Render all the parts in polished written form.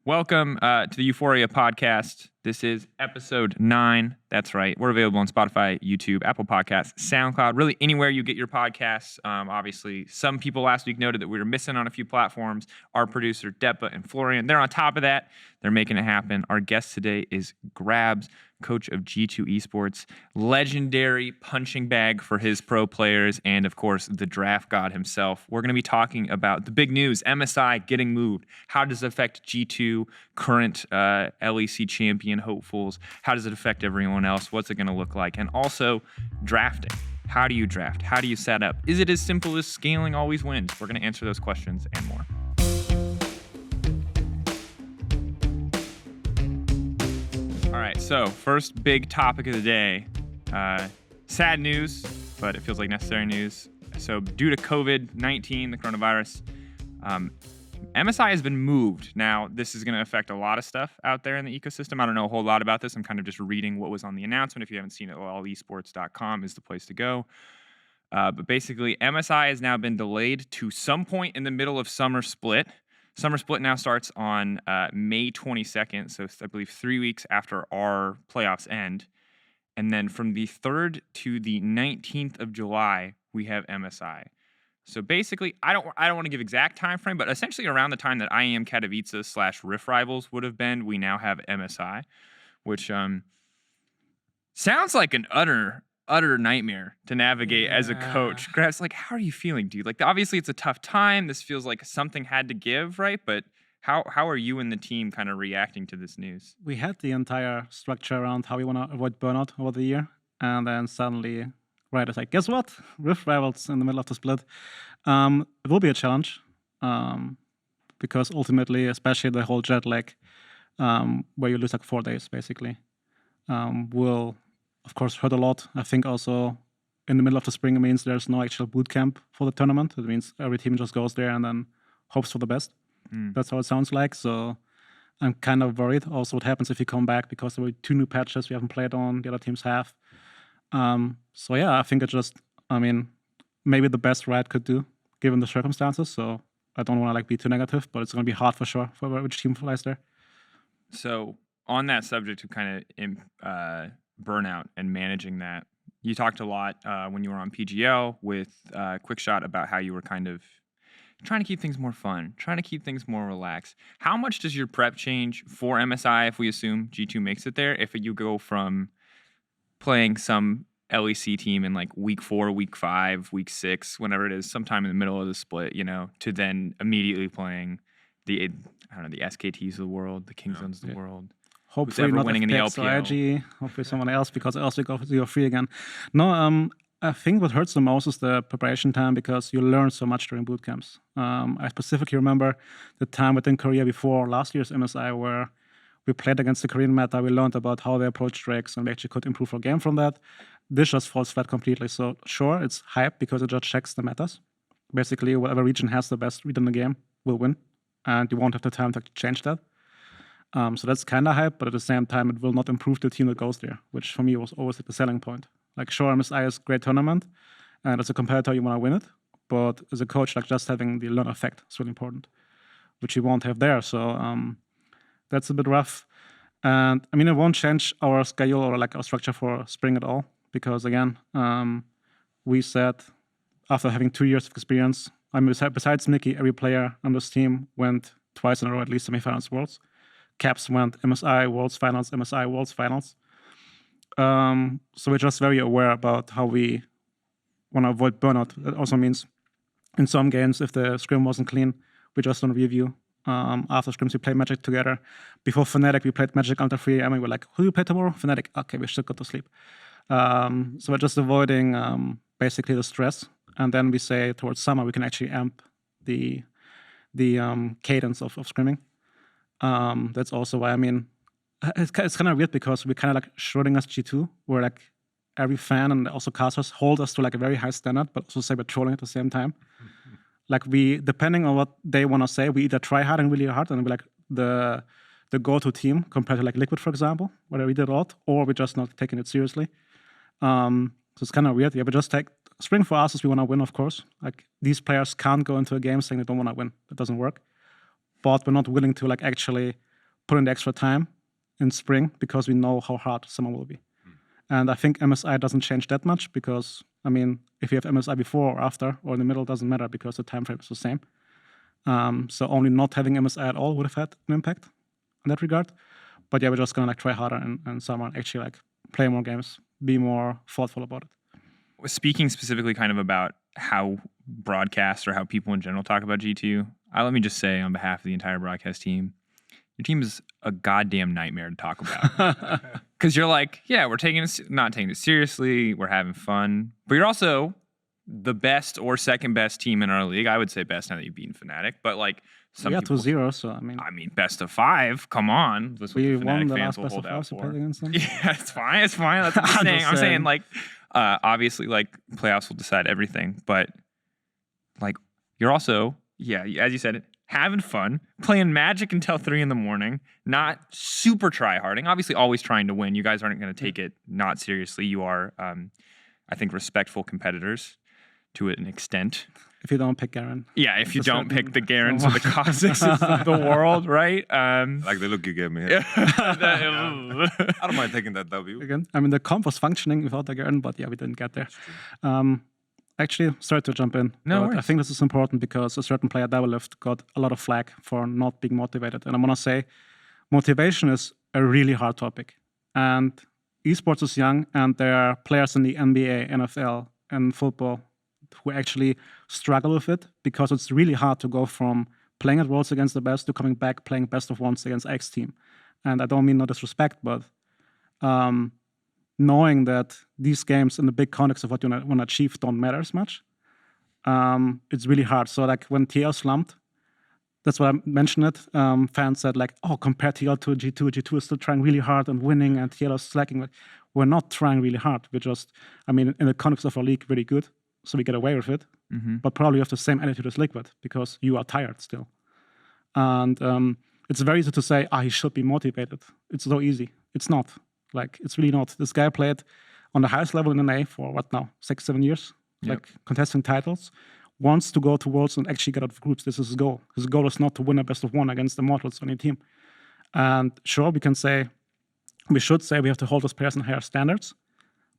Welcome to the EUphoria Podcast. This is episode 9. That's right. We're available on Spotify, YouTube, Apple Podcasts, Soundcloud, really anywhere you get your podcasts. Obviously, some people last week noted that we were missing on a few platforms. Our producer, Depa and Florian, they're on top of that. They're making it happen. Our guest today is Grabbz, coach of G2 Esports, legendary punching bag for his pro players, and of course, the draft god himself. We're going to be talking about the big news, MSI getting moved. How does it affect G2, current LEC champion hopefuls? How does it affect everyone else? What's it going to look like? And also, drafting. How do you draft? How do you set up? Is it as simple as scaling always wins? We're going to answer those questions and more. All right, so first big topic of the day. Sad news, but it feels like necessary news. So due to COVID-19, the coronavirus, MSI has been moved. Now, this is going to affect a lot of stuff out there in the ecosystem. I don't know a whole lot about this. I'm kind of just reading what was on the announcement. If you haven't seen it, allesports.com is the place to go. But basically, MSI has now been delayed to some point in the middle of Summer Split. Summer Split now starts on May 22nd, so I believe 3 weeks after our playoffs end. And then from the 3rd to the 19th of July, we have MSI. So basically, I don't want to give exact time frame, but essentially around the time that IEM Katowice / Rift Rivals would have been, we now have MSI, which sounds like an utter nightmare to navigate as a coach. Grabbz, like, how are you feeling, dude? Like, obviously it's a tough time. This feels like something had to give, right? But how are you and the team kind of reacting to this news? We had the entire structure around how we want to avoid burnout over the year, and then suddenly, right, it's like, guess what? Rift Rivals in the middle of the split. It will be a challenge because ultimately, especially the whole jet lag, where you lose like 4 days basically, will of course hurt a lot. I think also in the middle of the spring, it means there's no actual boot camp for the tournament. It means every team just goes there and then hopes for the best. That's how it sounds like. So I'm kind of worried also what happens if you come back, because there were 2 new patches we haven't played on, the other teams have. So yeah, I think maybe the best Riot could do given the circumstances. So I don't want to be too negative, but it's going to be hard for sure for which team flies there. So on that subject of kind of burnout and managing that, you talked a lot when you were on PGL with Quickshot about how you were kind of trying to keep things more fun, trying to keep things more relaxed. How much does your prep change for MSI if we assume G2 makes it there? If you go from playing some LEC team in like week 4, week 5, week 6, whenever it is, sometime in the middle of the split, to then immediately playing the SKTs of the world, the Kingzones of the world. Hopefully not winning in the LPL. IG, hopefully someone else, because else we go to your free again. No, I think what hurts the most is the preparation time, because you learn so much during boot camps. I specifically remember the time within Korea before last year's MSI where we played against the Korean meta. We learned about how they approach Drakes, and we actually could improve our game from that. This just falls flat completely. So sure, it's hype because it just checks the metas. Basically, whatever region has the best read in the game will win, and you won't have the time to change that. So that's kind of hype, but at the same time, it will not improve the team that goes there, which for me was always the selling point. Like, sure, MSI is a great tournament, and as a competitor, you want to win it. But as a coach, just having the learn effect is really important, which you won't have there. So that's a bit rough. And it won't change our schedule or our structure for spring at all, because again, we said after having 2 years of experience, besides Mickey, every player on this team went twice in a row, at least semifinals, Worlds. Caps went MSI Worlds Finals, MSI Worlds Finals. So we're just very aware about how we want to avoid burnout. That also means in some games, if the scrim wasn't clean, we just don't review. After scrims, we play Magic together. Before Fnatic, we played Magic until 3 a.m. We were like, who do you play tomorrow? Fnatic. Okay, we should go to sleep. So we're just avoiding basically the stress. And then we say towards summer, we can actually amp the cadence of scrimming. That's also why, it's kind of weird because we're kind of like Schrodinger's G2, where like every fan and also casters hold us to like a very high standard, but also say we're trolling at the same time. Mm-hmm. Like we, depending on what they want to say, we either try hard and really hard and we're like the go-to team compared to like Liquid, for example, where we did a lot, or we're just not taking it seriously. So it's kind of weird. Yeah, but just take spring for us is we want to win, of course. Like these players can't go into a game saying they don't want to win. That doesn't work. But we're not willing to like actually put in the extra time in spring because we know how hard summer will be. And I think MSI doesn't change that much because, I mean, if you have MSI before or after or in the middle, doesn't matter because the time frame is the same. So only not having MSI at all would have had an impact in that regard. But yeah, we're just gonna try harder in summer and actually play more games, be more thoughtful about it. Speaking specifically kind of about how broadcast or how people in general talk about G2, let me just say on behalf of the entire broadcast team, your team is a goddamn nightmare to talk about. Because you're yeah, we're not taking it seriously, we're having fun, but you're also the best or second best team in our league. I would say best now that you've beaten Fnatic, but some people, 2-0, so I mean, best of 5. Come on, we won the last best of 5 to play against them. Yeah, it's fine. That's what I'm saying. I'm saying obviously playoffs will decide everything, but you're also as you said, having fun, playing Magic until 3 a.m, not super try-harding. Obviously, always trying to win. You guys aren't going to take it not seriously. You are, I think, respectful competitors to an extent. If you don't pick Garen. Yeah, if you don't pick the Garens or the Kha'Zix of the world, right? Like the look you gave me. I don't mind taking that W. Again, I mean, the comp was functioning without the Garen, but yeah, we didn't get there. Actually, sorry to jump in. No but I think this is important because a certain player, Doublelift, got a lot of flack for not being motivated. And I want to say, motivation is a really hard topic. And esports is young, and there are players in the NBA, NFL, and football who actually struggle with it because it's really hard to go from playing at Worlds against the best to coming back playing best of ones against X team. And I don't mean no disrespect, but knowing that these games in the big context of what you want to achieve don't matter as much, it's really hard. So when TL slumped, that's why I mentioned it. Fans said compare TL to G2. G2 is still trying really hard and winning, and TL is slacking. We're not trying really hard. We're just, in the context of our league, really good. So we get away with it. Mm-hmm. But probably you have the same attitude as Liquid because you are tired still. And it's very easy to say, he should be motivated. It's so easy. It's not. It's really not. This guy played on the highest level in NA for 6-7 years, contesting titles, wants to go to Worlds and actually get out of groups. This is his goal. His goal is not to win a best of 1 against the Immortals on your team. And sure, we should say we have to hold those players in higher standards,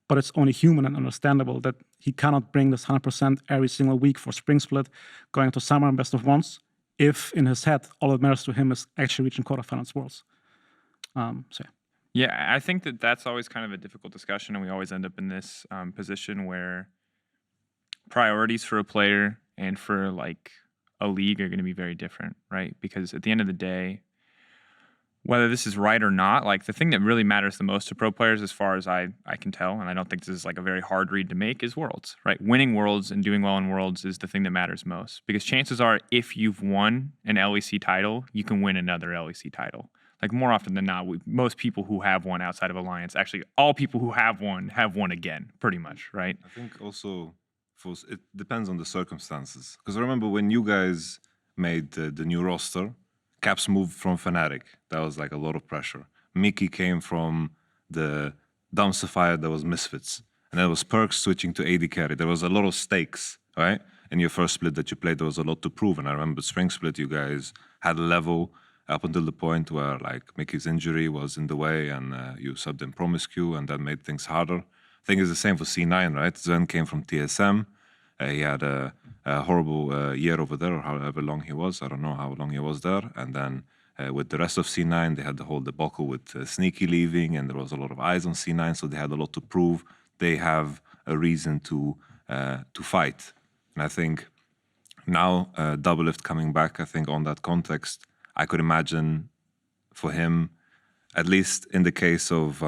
but it's only human and understandable that he cannot bring this 100% every single week for Spring Split, going to Summer and best of 1s, if in his head, all that matters to him is actually reaching quarterfinals Worlds. Yeah, I think that's always kind of a difficult discussion, and we always end up in this position where priorities for a player and for a league are going to be very different, right? Because at the end of the day, whether this is right or not, the thing that really matters the most to pro players, as far as I can tell, and I don't think this is a very hard read to make, is Worlds, right? Winning Worlds and doing well in Worlds is the thing that matters most. Because chances are, if you've won an LEC title, you can win another LEC title. More often than not, most people who have won outside of Alliance, actually all people who have won again, pretty much, right? I think also, it depends on the circumstances. Because I remember when you guys made the new roster, Caps moved from Fnatic. That was a lot of pressure. Mickey came from the Down Sapphire, that was Misfits. And there was Perks switching to AD carry. There was a lot of stakes, right? In your first split that you played, there was a lot to prove. And I remember Spring Split, you guys had a level up until the point where Mickey's injury was in the way and you subbed in Promiscu, and that made things harder. I think it's the same for C9, right? Zen came from TSM. He had a horrible year over there, or however long he was. I don't know how long he was there. And then with the rest of C9, they had the whole debacle with Sneaky leaving, and there was a lot of eyes on C9, so they had a lot to prove. They have a reason to fight. And I think now Doublelift coming back, I think on that context, I could imagine for him, at least in the case of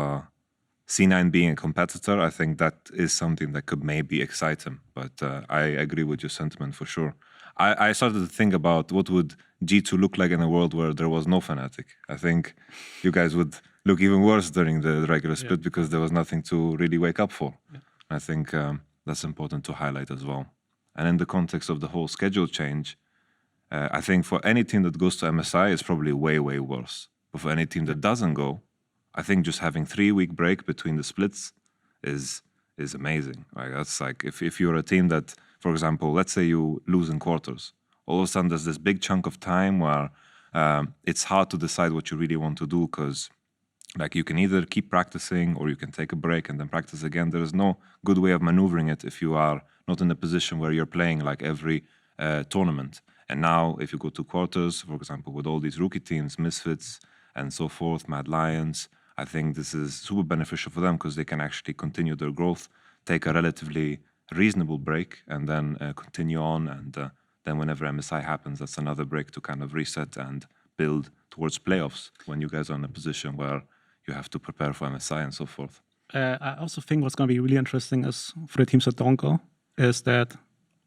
C9 being a competitor, I think that is something that could maybe excite him. But I agree with your sentiment for sure. I started to think about what would G2 look like in a world where there was no Fnatic. I think you guys would look even worse during the regular split because there was nothing to really wake up for. Yeah. I think that's important to highlight as well. And in the context of the whole schedule change, I think for any team that goes to MSI, it's probably way, way worse. But for any team that doesn't go, I think just having 3-week break between the splits is amazing. That's if you're a team that, for example, let's say you lose in quarters, all of a sudden there's this big chunk of time where it's hard to decide what you really want to do because like you can either keep practicing or you can take a break and then practice again. There is no good way of maneuvering it if you are not in a position where you're playing like every tournament. And now if you go to quarters, for example, with all these rookie teams, Misfits and so forth, Mad Lions, I think this is super beneficial for them because they can actually continue their growth, take a relatively reasonable break and then continue on. And then whenever MSI happens, that's another break to kind of reset and build towards playoffs when you guys are in a position where you have to prepare for MSI and so forth. I also think what's going to be really interesting is for the teams that don't go, is that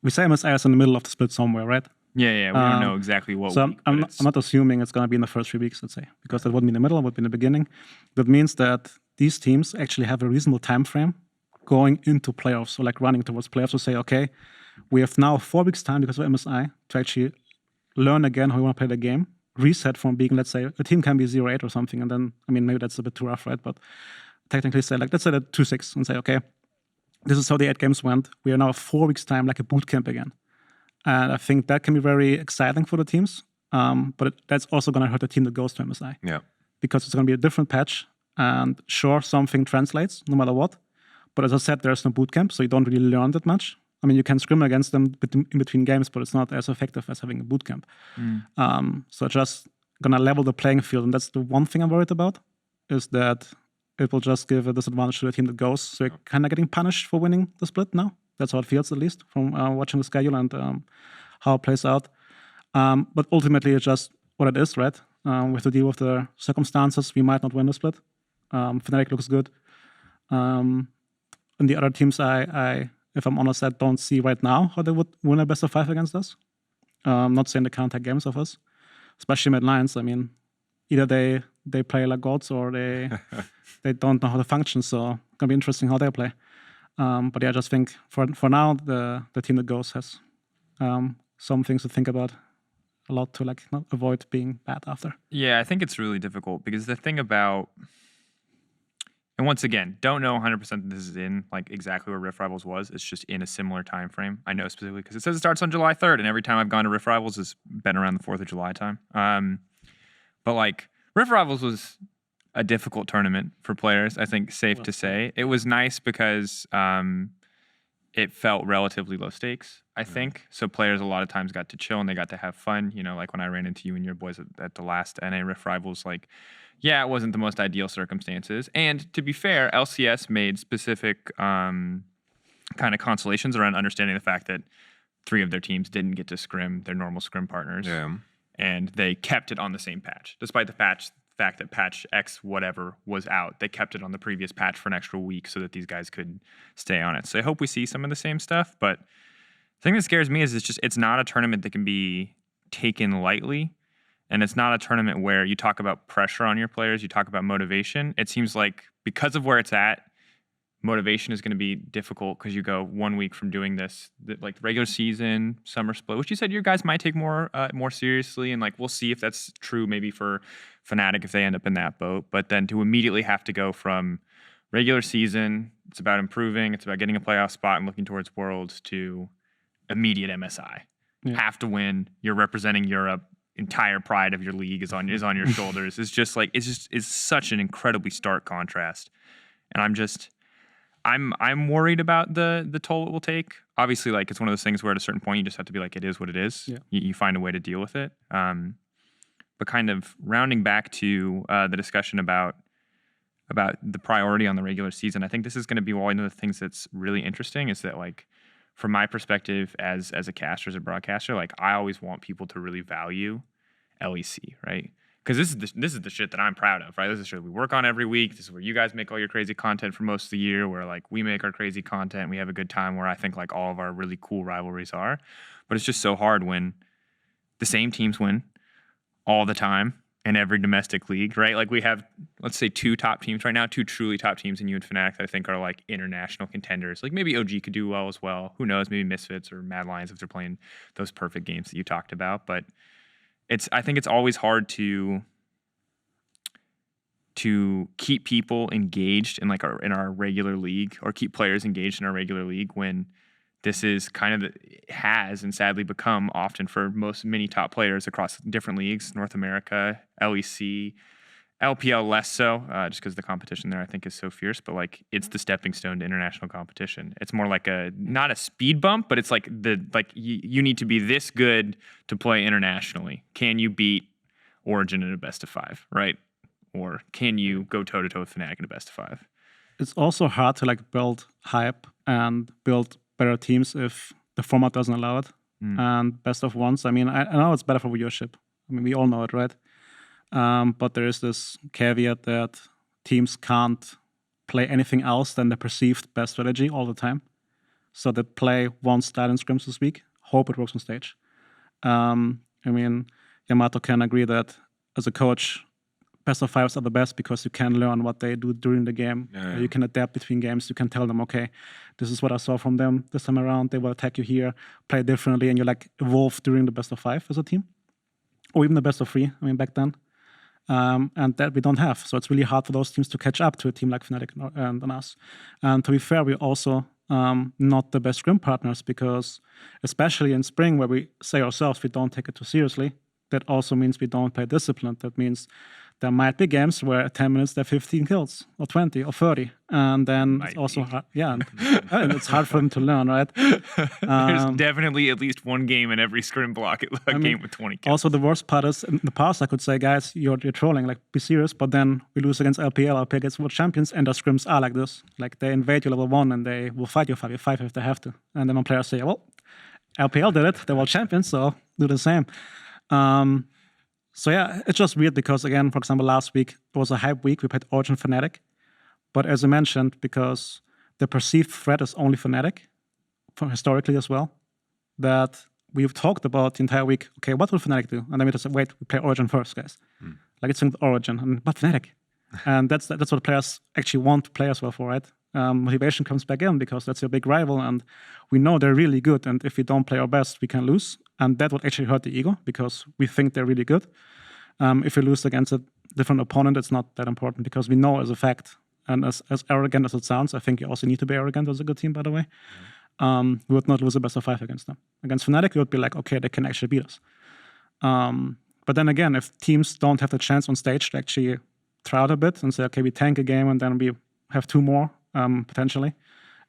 we say MSI is in the middle of the split somewhere, right? Yeah, we don't know exactly what so week. I'm not assuming it's going to be in the first 3 weeks, let's say, because that wouldn't be in the middle, it would be in the beginning. That means that these teams actually have a reasonable time frame going into playoffs, so like running towards playoffs to say, okay, we have now 4 weeks time because of MSI to actually learn again how we want to play the game, reset from being, let's say, a team can be 0-8 or something, and then, I mean, maybe that's a bit too rough, right? But technically say, like, let's say that 2-6 and say, okay, this is how the 8 games went. We are now 4 weeks time, like a boot camp again. And I think that can be very exciting for the teams, but that's also going to hurt the team that goes to MSI. Yeah. Because it's going to be a different patch, and sure, something translates no matter what. But as I said, there's no boot camp, so you don't really learn that much. I mean, you can scrim against them in between games, but it's not as effective as having a boot camp. So just gonna level the playing field, and that's the one thing I'm worried about, is that it will just give a disadvantage to the team that goes. So you're kind of getting punished for winning the split now. That's how it feels, at least, from watching the schedule and how it plays out. But ultimately, it's just what it is, right? We have to deal with the circumstances. We might not win the split. Fnatic looks good. And the other teams, I if I'm honest, I don't see right now how they would win a best of 5 against us. I'm not saying they can't take games of us, especially Mad Lions. I mean, either they play like gods or they don't know how to function. So it's gonna be interesting how they play. But yeah, I just think for now the team that goes has some things to think about, a lot to like not avoid being bad after. Yeah, I think it's really difficult because the thing about, and once again, don't know 100% that this is in like exactly where Rift Rivals was. It's just in a similar time frame. I know specifically because it says it starts on July 3rd, and every time I've gone to Rift Rivals, it's been around the 4th of July time. But like Rift Rivals was a difficult tournament for players, I think safe to say. It was nice because it felt relatively low stakes, I think. So players a lot of times got to chill and they got to have fun. You know, like when I ran into you and your boys at the last NA Rift Rivals, like, yeah, it wasn't the most ideal circumstances. And to be fair, LCS made specific kind of consolations around understanding the fact that 3 of their teams didn't get to scrim their normal scrim partners. Yeah. And they kept it on the same patch. Despite the fact that patch X whatever was out, they kept it on the previous patch for an extra week so that these guys could stay on it. So I hope we see some of the same stuff. But the thing that scares me is it's not a tournament that can be taken lightly. And it's not a tournament where you talk about pressure on your players, you talk about motivation. It seems like because of where it's at, motivation is going to be difficult because you go 1 week from doing this, like the regular season, summer split, which you said your guys might take more seriously. And like, we'll see if that's true maybe for Fnatic if they end up in that boat. But then to immediately have to go from regular season, it's about improving, it's about getting a playoff spot and looking towards Worlds, to immediate MSI. Yeah. Have to win. You're representing Europe. Entire pride of your league is on your shoulders. It's just like it's such an incredibly stark contrast, and I'm worried about the toll it will take. Obviously, like it's one of those things where at a certain point you just have to be like, it is what it is. Yeah. You find a way to deal with it. But kind of rounding back to the discussion about the priority on the regular season, I think this is going to be one of the things that's really interesting. Is that like, from my perspective as a caster, as a broadcaster, like I always want people to really value LEC, right? Because this is the shit that I'm proud of, right? This is the shit we work on every week. This is where you guys make all your crazy content for most of the year, where like we make our crazy content, we have a good time, where I think like all of our really cool rivalries are. But it's just so hard when the same teams win all the time in every domestic league, right? Like we have, let's say, 2 top teams right now, 2 truly top teams in EU and Fnatic that I think are like international contenders. Like maybe OG could do well as well. Who knows? Maybe Misfits or Mad Lions if they're playing those perfect games that you talked about. But I think it's always hard to keep people engaged in like in our regular league, or keep players engaged in our regular league when this is kind of has and sadly become often for many top players across different leagues, North America, LEC, LPL less so, just because the competition there I think is so fierce. But like it's the stepping stone to international competition. It's more like not a speed bump, but it's like you need to be this good to play internationally. Can you beat Origin in a best of 5, right? Or can you go toe to toe with Fnatic in a best of 5? It's also hard to like build hype and build better teams if the format doesn't allow it. And best of ones, I mean, I know it's better for viewership. I mean, we all know it, right? But there is this caveat that teams can't play anything else than the perceived best strategy all the time. So they play one style in scrims this week, hope it works on stage. I mean, Yamato can agree that as a coach, best of 5s are the best because you can learn what they do during the game. You can adapt between games. You can tell them, okay, this is what I saw from them this time around. They will attack you here, play differently, and you like evolve during the best of 5 as a team, or even the best of 3. I mean, back then, and that we don't have. So it's really hard for those teams to catch up to a team like Fnatic and us. And to be fair, we're also not the best scrim partners because, especially in spring, where we say ourselves we don't take it too seriously. That also means we don't play disciplined. That means there might be games where at 10 minutes there are 15 kills or 20 or 30. And then it's also hard. Yeah, and it's hard for them to learn, right? There's definitely at least one game in every scrim block, game with 20 kills. Also, the worst part is in the past I could say, guys, you're trolling, like be serious. But then we lose against LPL against world champions, and their scrims are like this. Like they invade you level 1 and they will fight you 5v5 if they have to. And then when players say, well, LPL did it, they're world champions, so do the same. So yeah, it's just weird because, again, for example, last week it was a hype week. We played Origin Fnatic. But as I mentioned, because the perceived threat is only Fnatic, historically as well, that we've talked about the entire week, okay, what will Fnatic do? And then we just said, wait, we play Origin first, guys. Like it's Origin, but Fnatic. And that's what players actually want to play as well for, right? Motivation comes back in because that's your big rival and we know they're really good, and if we don't play our best we can lose, and that would actually hurt the ego because we think they're really good. If we lose against a different opponent, it's not that important because we know as a fact, and as arrogant as it sounds, I think you also need to be arrogant as a good team, by the way. We would not lose a best of 5 against them. Against Fnatic we would be like, okay, they can actually beat us. But then again, if teams don't have the chance on stage to actually try out a bit and say, okay, we tank a game and then we have 2 more, potentially,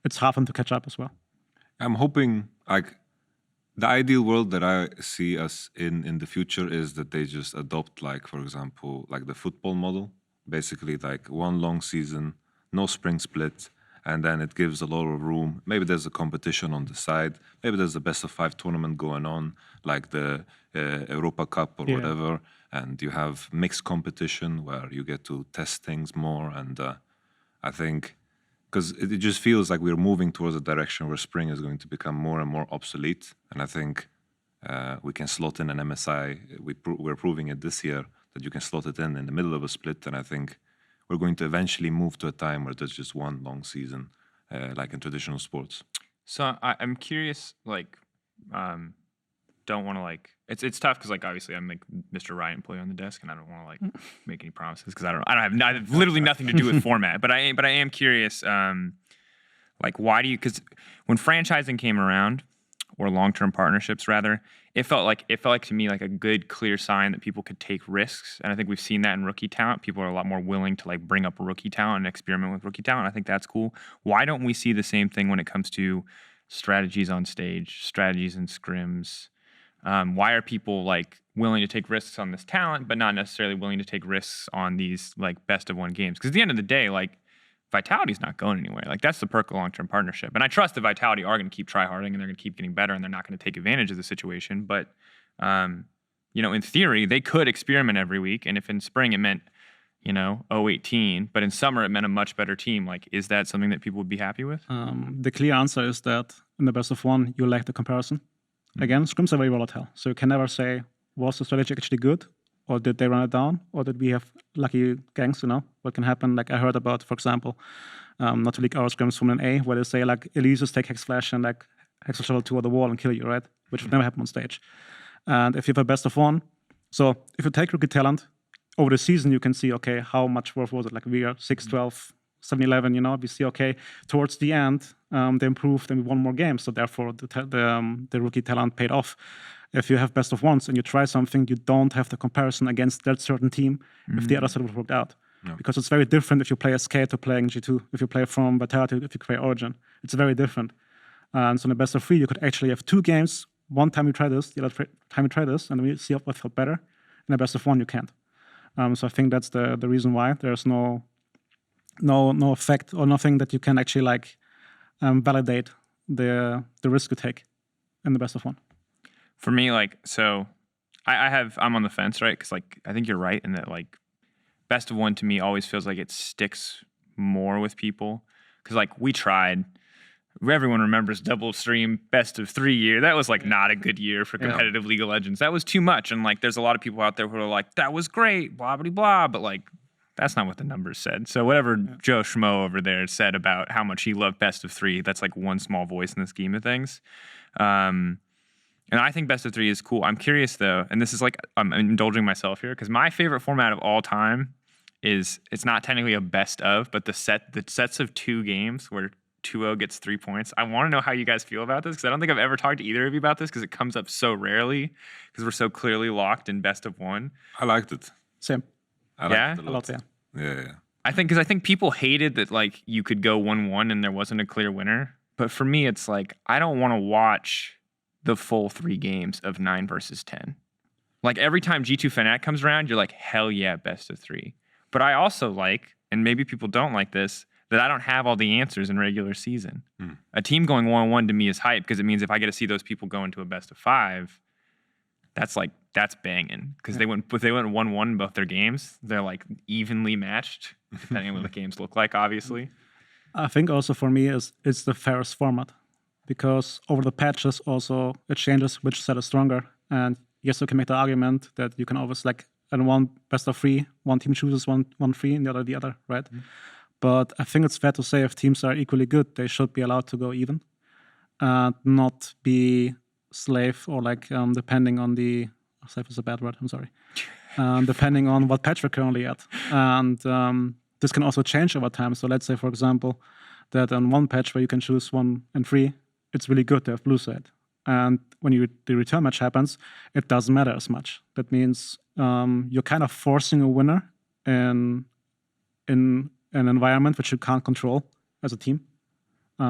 it's hard for them to catch up as well. I'm hoping, like, the ideal world that I see us in the future is that they just adopt, like, for example, like the football model. Basically, like, one long season, no spring split, and then it gives a lot of room. Maybe there's a competition on the side. Maybe there's a best of 5 tournament going on, like the Europa Cup or whatever. And you have mixed competition where you get to test things more. And I think, because it just feels like we're moving towards a direction where spring is going to become more and more obsolete. And I think we can slot in an MSI. We're proving it this year that you can slot it in the middle of a split. And I think we're going to eventually move to a time where there's just one long season, like in traditional sports. So I'm curious, like, don't want to, like, it's tough because, like, obviously I'm like Mr. Riot employee on the desk and I don't want to like make any promises because I have literally nothing to do with format. But I am curious, like, why do you? Because when franchising came around, or long-term partnerships rather, it felt like to me like a good, clear sign that people could take risks. And I think we've seen that in rookie talent. People are a lot more willing to like bring up rookie talent and experiment with rookie talent. I think that's cool. Why don't we see the same thing when it comes to strategies on stage, strategies in scrims? Why are people like willing to take risks on this talent, but not necessarily willing to take risks on these like best of 1 games? Because at the end of the day, like, Vitality's not going anywhere. Like, that's the perk of long-term partnership. And I trust that Vitality are going to keep try-harding and they're going to keep getting better and they're not going to take advantage of the situation. But, you know, in theory, they could experiment every week. And if in spring it meant, you know, 0-18, but in summer it meant a much better team, like, is that something that people would be happy with? The clear answer is that in the best of 1, you lack the comparison. Again, scrims are very volatile. So you can never say, was the strategy actually good? Or did they run it down? Or did we have lucky ganks, you know? What can happen? Like I heard about, for example, not to leak our scrims from an A, where they say like Elysius take Hex Flash and like Hex Shuttle 2 on the wall and kill you, right? Which would never happen on stage. And if you have a best of 1, so if you take rookie talent, over the season you can see, okay, how much worth was it? Like we are 6-12, 7-11, we see, okay, towards the end, they improved and we won more games. So therefore, the rookie talent paid off. If you have best of ones and you try something, you don't have the comparison against that certain team if the other side would worked out. Yeah. Because it's very different if you play SK to playing G2, if you play from Vitality, if you play Origin. It's very different. And so in the best of 3, you could actually have 2 games. One time you try this, the other time you try this, and we see what felt better. In the best of 1, you can't. So I think that's the reason why there's no effect or nothing that you can actually validate the risk you take in the best of 1. For me, I'm on the fence, right? Because I think you're right in that best of 1 to me always feels like it sticks more with people. Because we tried. Everyone remembers double stream best of 3 year. That was not a good year for competitive League of Legends. That was too much. And there's a lot of people out there who are like, that was great, blah, blah, blah. But that's not what the numbers said. So whatever Joe Schmo over there said about how much he loved best of 3, that's one small voice in the scheme of things. And I think best of 3 is cool. I'm curious though, and this is I'm indulging myself here, because my favorite format of all time is, it's not technically a best of, but the sets of 2 games where 2-0 gets 3 points. I want to know how you guys feel about this, because I don't think I've ever talked to either of you about this, because it comes up so rarely, because we're so clearly locked in best of 1. I liked it. Same. I liked it a lot. Yeah. I think people hated that you could go 1-1 and there wasn't a clear winner. But for me, it's I don't want to watch the full 3 games of 9 versus 10. Every time G2 Fnatic comes around, you're like, hell yeah, best of 3. But I also and maybe people don't like this, that I don't have all the answers in regular season. A team going 1-1 to me is hype, because it means if I get to see those people go into a best of 5, that's banging. Because if they went 1-1 in both their games, they're evenly matched, depending on what the games look like, obviously. I think also for me it's the fairest format, because over the patches also it changes which set is stronger. And yes, you can make the argument that you can always in one best of 3, one team chooses one 3 and the other, right? But I think it's fair to say if teams are equally good, they should be allowed to go even, and not be slave or depending on the slave is a bad word. I'm sorry. Depending on what patch we're currently at, and this can also change over time. So let's say, for example, that on one patch where you can choose 1 and 3, it's really good to have blue side, and when the return match happens, it doesn't matter as much. That means you're kind of forcing a winner in an environment which you can't control as a team,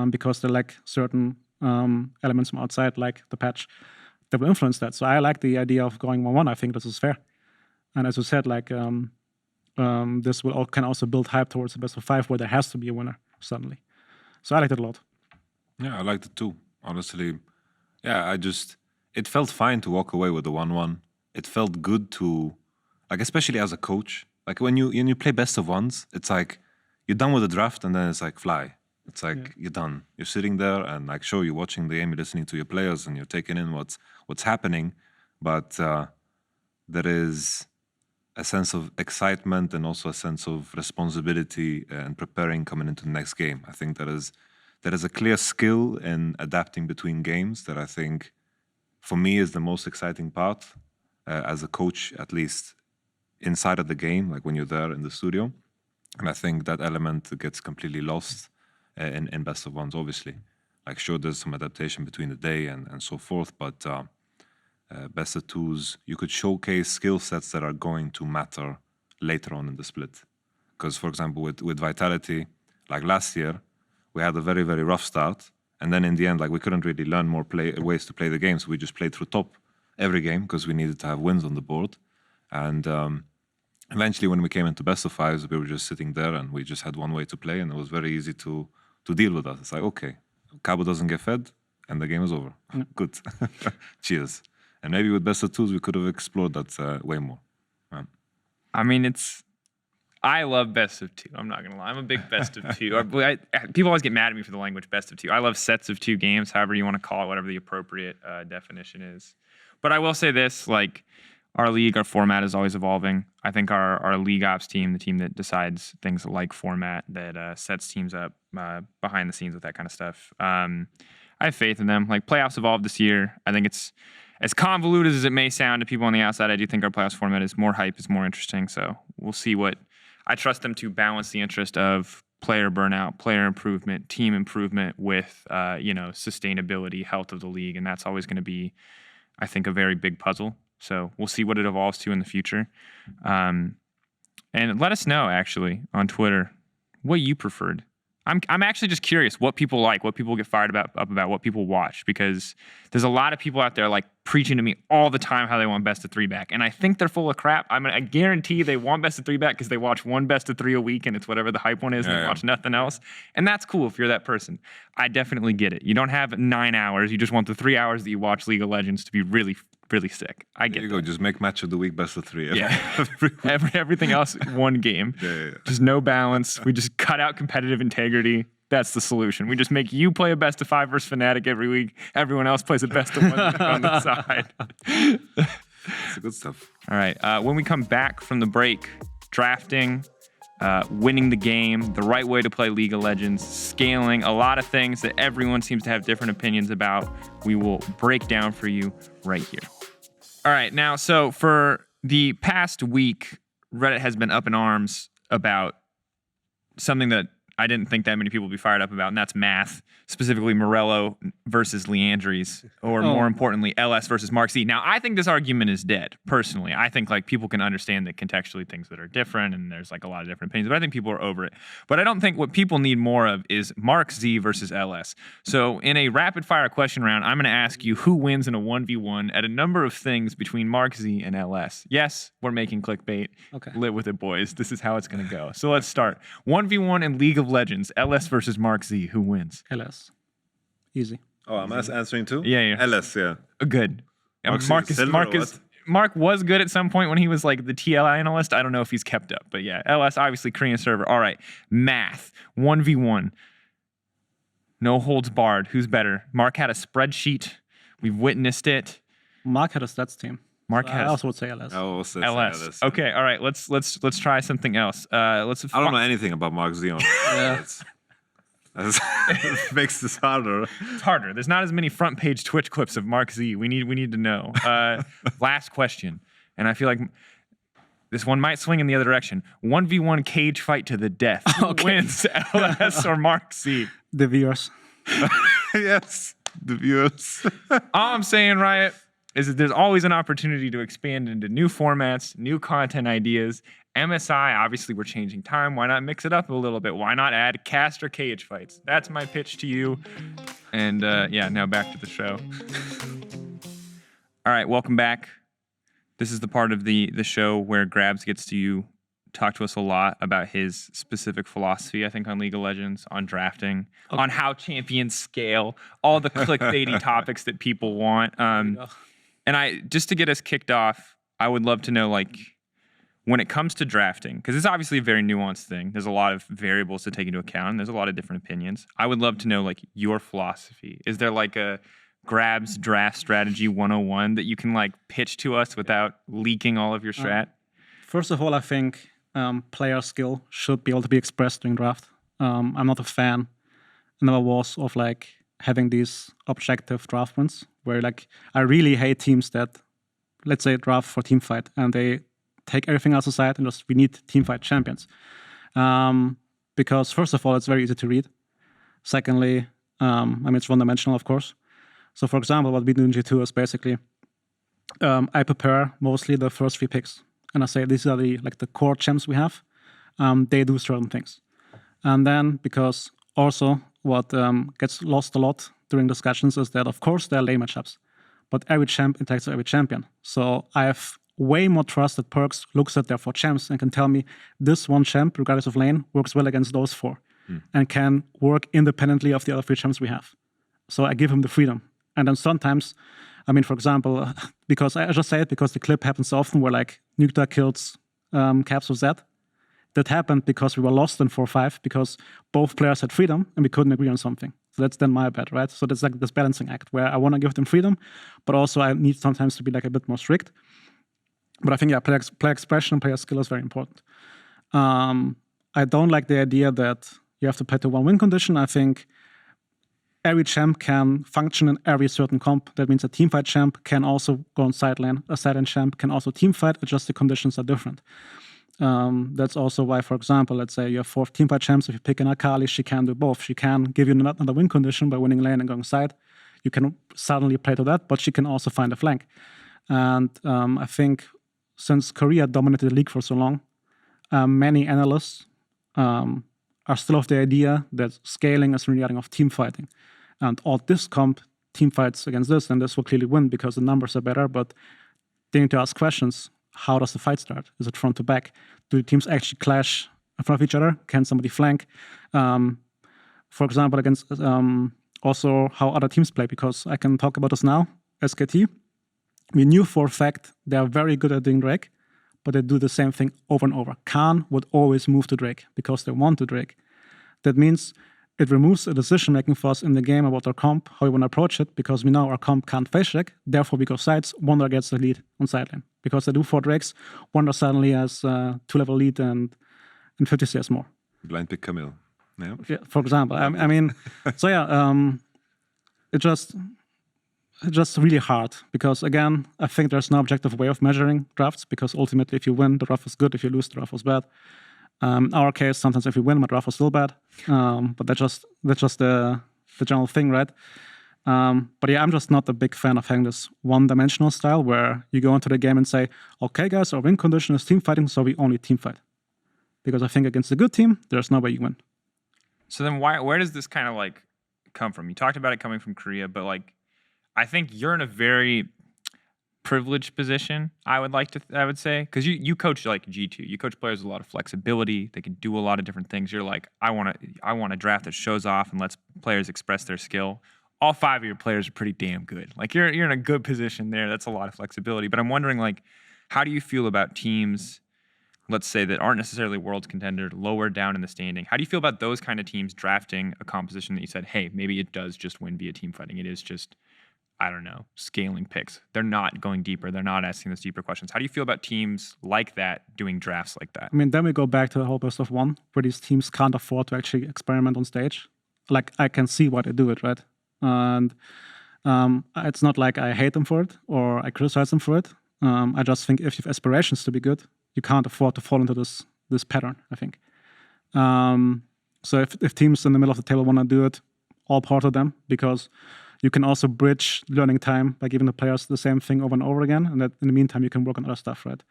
because there certain elements from outside, like the patch, that will influence that. So I like the idea of going 1-1. I think this is fair. And as you said, this can also build hype towards the best of 5, where there has to be a winner suddenly. So I liked it a lot. Yeah, I liked it too. Honestly, yeah, it felt fine to walk away with the 1-1. It felt good to, especially as a coach, when you play best of 1s, it's you're done with the draft, and then it's fly. It's you're done. You're sitting there, and sure, you're watching the game, you're listening to your players, and you're taking in what's happening. But there is a sense of excitement and also a sense of responsibility and preparing coming into the next game. I think there is a clear skill in adapting between games that I think, for me, is the most exciting part as a coach, at least inside of the game, when you're there in the studio. And I think that element gets completely lost in best of 1s, obviously. Sure, there's some adaptation between the day and so forth, but best of 2s, you could showcase skill sets that are going to matter later on in the split. Because, for example, with Vitality, last year, we had a very, very rough start, and then in the end, we couldn't really learn more ways to play the game, so we just played through top every game because we needed to have wins on the board. And eventually, when we came into best of 5s, we were just sitting there and we just had one way to play, and it was very easy to deal with us. It's okay, Cabo doesn't get fed, and the game is over. Good. Cheers. And maybe with best of 2s, we could have explored that way more. I mean, I love best of 2. I'm not going to lie. I'm a big best of 2. People always get mad at me for the language best of 2. I love sets of 2 games, however you want to call it, whatever the appropriate definition is. But I will say this, our league, our format is always evolving. I think our league ops team, the team that decides things like format, that sets teams up behind the scenes with that kind of stuff, I have faith in them. Playoffs evolved this year. I think it's as convoluted as it may sound to people on the outside. I do think our playoffs format is more hype, it's more interesting. So we'll see I trust them to balance the interest of player burnout, player improvement, team improvement with, sustainability, health of the league. And that's always going to be, I think, a very big puzzle. So we'll see what it evolves to in the future. And let us know, actually, on Twitter, what you preferred. I'm actually just curious what people like, what people get fired up about, what people watch, because there's a lot of people out there like preaching to me all the time how they want best of 3 back. And I think they're full of crap. I guarantee they want best of 3 back because they watch one best of 3 a week and it's whatever the hype one is and they watch nothing else. And that's cool if you're that person. I definitely get it. You don't have 9 hours. You just want the 3 hours that you watch League of Legends to be really, really sick. I get it. There you go. Just make match of the week best of 3. Yeah. Everything else, one game. Yeah. Just no balance. We just cut out competitive integrity. That's the solution. We just make you play a best of 5 versus Fnatic every week. Everyone else plays a best of 1 on the side. That's good stuff. All right. When we come back from the break, drafting, winning the game, the right way to play League of Legends, scaling, a lot of things that everyone seems to have different opinions about, we will break down for you right here. All right. Now, so for the past week, Reddit has been up in arms about something that I didn't think that many people would be fired up about, and that's math, specifically Morello versus Leandries, or more importantly, LS versus MarkZ. Now, I think this argument is dead, personally. I think like people can understand that contextually things that are different, and there's like a lot of different opinions, but I think people are over it. But I don't think what people need more of is MarkZ versus LS. So in a rapid fire question round, I'm going to ask you who wins in a 1v1 at a number of things between MarkZ and LS. Yes, we're making clickbait. Okay. Live with it, boys. This is how it's going to go. So let's start. 1v1 in League of Legends, LS versus MarkZ. Who wins? LS. Easy. Oh, I'm answering too? Yeah. LS, yeah. Good. Mark Mark was good at some point when he was like the TL analyst. I don't know if he's kept up, but yeah, LS, obviously Korean server. All right, math, 1v1. No holds barred. Who's better? Mark had a spreadsheet. We've witnessed it. Mark had a stats team. I also would say LS. I also say LS. Okay, all right. Let's try something else. I don't know anything about MarkZ. Yeah. It makes this harder. It's harder. There's not as many front page Twitch clips of MarkZ. We need to know. Last question, and I feel like this one might swing in the other direction. 1v1 cage fight to the death. Who wins, LS or MarkZ? The viewers. Yes, the viewers. All I'm saying, Riot, is that there's always an opportunity to expand into new formats, new content ideas. MSI, obviously we're changing time. Why not mix it up a little bit? Why not add cast or cage fights? That's my pitch to you. And now back to the show. All right, welcome back. This is the part of the show where Grabbz gets to talk to us a lot about his specific philosophy, I think, on League of Legends, on drafting, on how champions scale, all the clickbaity topics that people want. And just to get us kicked off, I would love to know, like, when it comes to drafting, because it's obviously a very nuanced thing. There's a lot of variables to take into account, and there's a lot of different opinions. I would love to know, like, your philosophy. Is there, like, a Grabbz draft strategy 101 that you can, like, pitch to us without leaking all of your strat? First of all, I think player skill should be able to be expressed during draft. I'm not a fan, never was, of, like, having these objective draft wins, where, like, I really hate teams that, let's say, draft for team fight, and they take everything else aside and just, we need team fight champions. Because first of all, it's very easy to read. Secondly, it's one-dimensional, of course. So for example, what we do in G2 is basically, I prepare mostly the first 3 picks. And I say, these are the core champs we have. They do certain things. And then, because also what gets lost a lot during discussions is that, of course, there are lane matchups. But every champ interacts with every champion. So I have way more trust that Perks looks at their 4 champs and can tell me this one champ, regardless of lane, works well against those 4 and can work independently of the other 3 champs we have. So I give him the freedom. And then sometimes, for example, because I just say it because the clip happens often where like Nukta kills Caps with Zed. That happened because we were lost in 4-5 because both players had freedom and we couldn't agree on something. So that's then my bad, right? So that's like this balancing act where I want to give them freedom, but also I need sometimes to be like a bit more strict. But I think, player expression and player skill is very important. I don't like the idea that you have to play to 1 win condition. I think every champ can function in every certain comp. That means a teamfight champ can also go on side lane. A side lane champ can also teamfight, it's just the conditions are different. That's also why, for example, let's say you have 4 teamfight champs. If you pick an Akali, she can do both. She can give you another win condition by winning lane and going side. You can suddenly play to that, but she can also find a flank. And I think since Korea dominated the league for so long, many analysts are still of the idea that scaling is really of team fighting. And all this comp team fights against this, and this will clearly win because the numbers are better, but they need to ask questions. How does the fight start? Is it front to back? Do the teams actually clash in front of each other? Can somebody flank? For example, against also how other teams play, because I can talk about this now. SKT, we knew for a fact they are very good at doing Drake, but they do the same thing over and over. Khan would always move to Drake because they want to Drake. That means it removes a decision-making for us in the game about our comp, how we want to approach it, because we know our comp can't face check. Therefore, we go sides. Wonder gets the lead on side lane. Because they do 4 Drakes, Wonder suddenly has 2-level lead and 50 CS more. Blind pick Camille. Yeah, for example. I mean, so yeah, it's just really hard. Because again, I think there's no objective way of measuring drafts, because ultimately if you win, the draft was good. If you lose, the draft was bad. In our case, sometimes if we win, my draft was still bad. But that's just the general thing, right? But yeah, I'm just not a big fan of having this one-dimensional style where you go into the game and say, okay, guys, our win condition is team fighting, so we only team fight. Because I think against a good team, there's no way you win. So then where does this kind of like come from? You talked about it coming from Korea, but like, I think you're in a very privileged position, I would say, because you coach like G2. You coach players with a lot of flexibility. They can do a lot of different things. You're like, I want a draft that shows off and lets players express their skill. All 5 of your players are pretty damn good. Like you're in a good position there. That's a lot of flexibility. But I'm wondering, like, how do you feel about teams, let's say, that aren't necessarily world contender, lower down in the standing? How do you feel about those kind of teams drafting a composition that you said, hey, maybe it does just win via team fighting. It is just, I don't know, scaling picks. They're not going deeper. They're not asking those deeper questions. How do you feel about teams like that doing drafts like that? I mean, then we go back to the whole best of one, where these teams can't afford to actually experiment on stage. Like, I can see why they do it, right? And it's not like I hate them for it or I criticize them for it. I just think if you have aspirations to be good, you can't afford to fall into this pattern, I think. So if teams in the middle of the table want to do it, all part of them, because you can also bridge learning time by giving the players the same thing over and over again. And that in the meantime, you can work on other stuff, right?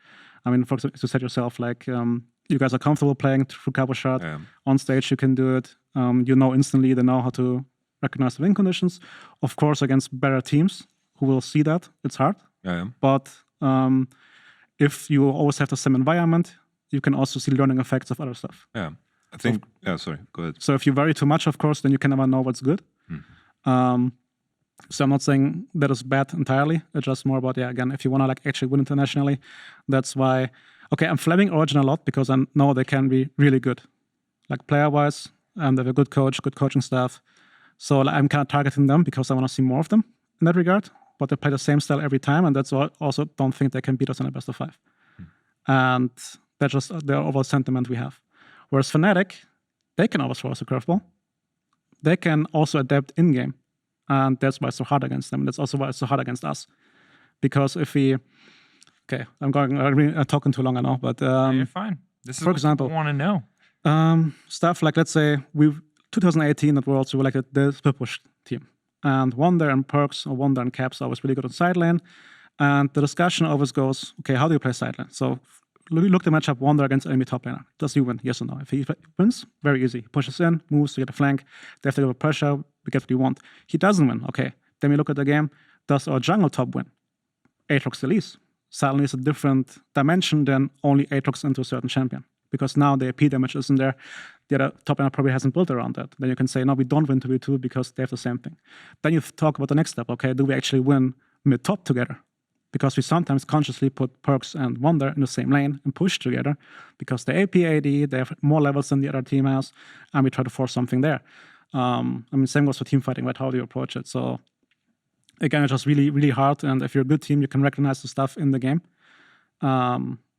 I mean, for example, as you said yourself, like you guys are comfortable playing through cover shot. Yeah. On stage, you can do it. You know instantly, they know how to recognize the win conditions. Of course, against better teams who will see that, it's hard. Yeah. But if you always have the same environment, you can also see learning effects of other stuff. Yeah. I think, sorry, go ahead. So if you vary too much, of course, then you can never know what's good. So I'm not saying that is bad entirely. It's just more about, again, if you want to like actually win internationally, that's why, I'm flaming Origin a lot because I know they can be really good. Like player-wise, they have a good coach, good coaching staff. So like, I'm kind of targeting them because I want to see more of them in that regard. But they play the same style every time, and that's why I also don't think they can beat us in a best of 5. And that's just the overall sentiment we have. Whereas Fnatic, they can always throw us a curveball. They can also adapt in-game. And that's why it's so hard against them. That's also why it's so hard against us. Because if we... I'm talking too long, I know, but... you're fine. This is for example, what I want to know. Stuff like, let's say, 2018 at Worlds, we were like the split push team. And Wonder and Perks, or Wonder and Caps, are always really good on side lane. And the discussion always goes, how do you play side lane? So look the matchup Wonder against enemy top laner. Does he win? Yes or no? If he wins, very easy. He pushes in, moves to get a flank. They have to give a pressure. We get what we want. He doesn't win. Then we look at the game. Does our jungle top win? Aatrox deletes. Suddenly it's a different dimension than only Aatrox into a certain champion. Because now the AP damage isn't there. The other top laner probably hasn't built around that. Then you can say, no, we don't win 2v2 because they have the same thing. Then you talk about the next step. Do we actually win mid-top together? Because we sometimes consciously put Perks and Wonder in the same lane and push together because the AP AD, they have more levels than the other team has, and we try to force something there. Same goes for team fighting, right? How do you approach it? So again, it's just really, really hard. And if you're a good team, you can recognize the stuff in the game.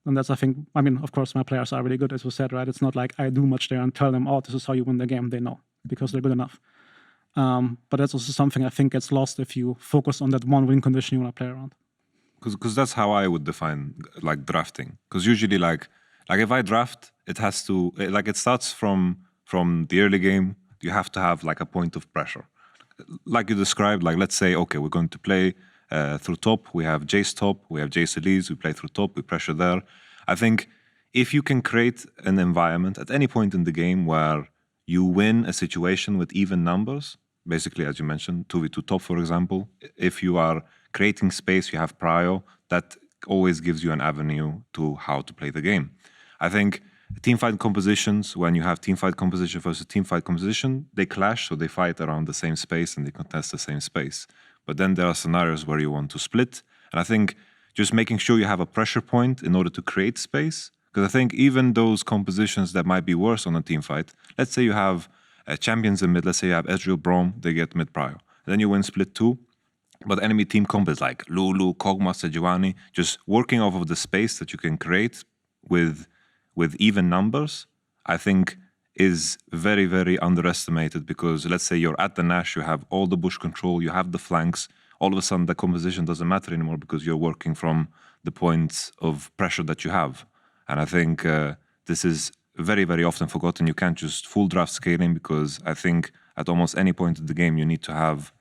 And that's, I think, of course, my players are really good, as you said, right? It's not like I do much there and tell them, this is how you win the game. They know because they're good enough. But that's also something I think gets lost if you focus on that one win condition you want to play around. Because that's how I would define like drafting. Because usually like Like if I draft, it has to, like it starts from the early game. You have to have like a point of pressure. Like you described, like let's say, okay, we're going to play through top. We have Jace top, we have Jace Elise, we play through top, we pressure there. I think if you can create an environment at any point in the game where you win a situation with even numbers, basically, as you mentioned, 2v2 top, for example, if you are creating space, you have prio, that always gives you an avenue to how to play the game. I think teamfight compositions, when you have teamfight composition versus teamfight composition, they clash, so they fight around the same space and they contest the same space. But then there are scenarios where you want to split. And I think just making sure you have a pressure point in order to create space, because I think even those compositions that might be worse on a teamfight, let's say you have champions in mid, let's say you have Ezreal, Braum, they get mid prio. Then you win split 2, but enemy team comp is like Lulu, Kog'Maw, Sejuani, just working off of the space that you can create with even numbers, I think is very, very underestimated, because let's say you're at the Nash, you have all the bush control, you have the flanks, all of a sudden the composition doesn't matter anymore because you're working from the points of pressure that you have. And I think this is very, very often forgotten. You can't just full draft scaling, because I think at almost any point of the game you need to have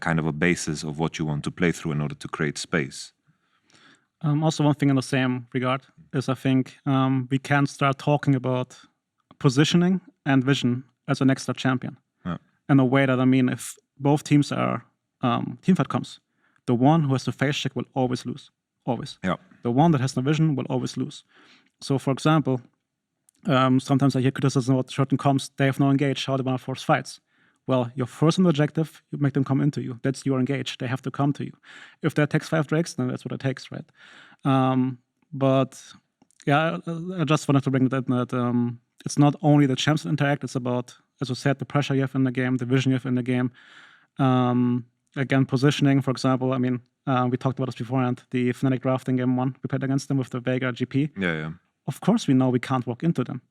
kind of a basis of what you want to play through in order to create space. Also, one thing in the same regard is I think we can start talking about positioning and vision as an extra champion. Yeah. In a way that, I mean, if both teams are teamfight comps, the one who has the face check will always lose. Always. Yeah. The one that has no vision will always lose. So, for example, sometimes I hear criticism about certain comps, they have no engage, how they want to force fights. Well, you're first on the objective, you make them come into you. That's your engage. They have to come to you. If that takes 5 drakes, then that's what it takes, right? But yeah, I just wanted to bring that it's not only the champs that interact, it's about, as I said, the pressure you have in the game, the vision you have in the game. Again, positioning, for example, I mean, we talked about this beforehand, the Fnatic drafting game 1, we played against them with the Vega GP. Yeah. Of course, we know we can't walk into them.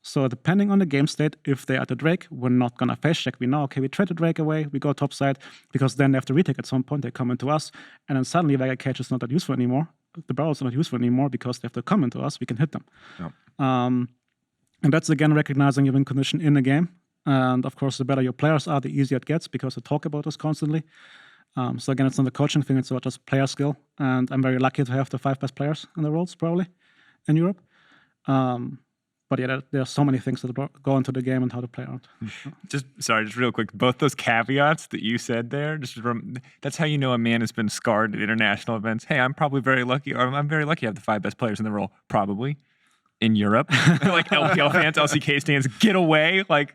So depending on the game state, if they are the Drake, we're not going to face check. We know, okay, we trade the Drake away, we go top side, because then they have to retake at some point, they come into us, and then suddenly Vega Cage is not that useful anymore. The barrels are not useful anymore because they have to come into us, we can hit them. Yeah. And that's, again, recognizing your win condition in the game. And of course, the better your players are, the easier it gets, because they talk about this constantly. So again, it's not a coaching thing, it's about just player skill. And I'm very lucky to have the 5 best players in the world, probably, in Europe. But yeah, there are so many things that go into the game and how to play out. Just real quick. Both those caveats that you said there, that's how you know a man has been scarred at international events. Hey, I'm probably very lucky, or I'm very lucky to have the 5 best players in the world, probably, in Europe. Like LPL fans, LCK stands, get away. Like,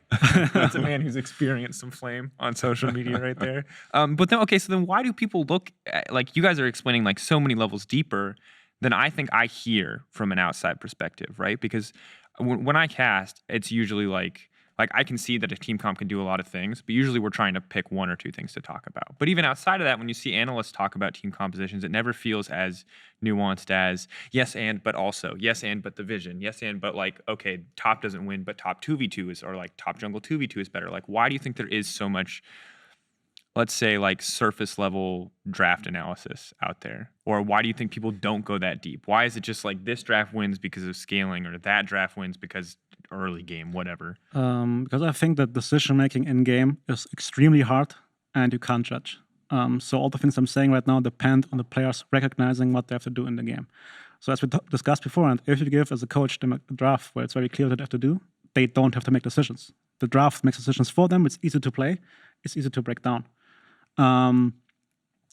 that's a man who's experienced some flame on social media right there. But then, okay, so then why do people look at, like, you guys are explaining like so many levels deeper than I think I hear from an outside perspective, right? Because when I cast, it's usually like I can see that a team comp can do a lot of things, but usually we're trying to pick 1 or 2 things to talk about. But even outside of that, when you see analysts talk about team compositions, it never feels as nuanced as yes and but also, yes and but the vision, yes and but like, okay, top doesn't win, but top 2v2 is, or like top jungle 2v2 is better. Like, why do you think there is so much, let's say, like surface level draft analysis out there? Or why do you think people don't go that deep? Why is it just like this draft wins because of scaling, or that draft wins because early game, whatever? Because I think that decision making in game is extremely hard and you can't judge. So all the things I'm saying right now depend on the players recognizing what they have to do in the game. So as we discussed before, and if you give as a coach them a draft where it's very clear what they have to do, they don't have to make decisions. The draft makes decisions for them. It's easy to play. It's easy to break down.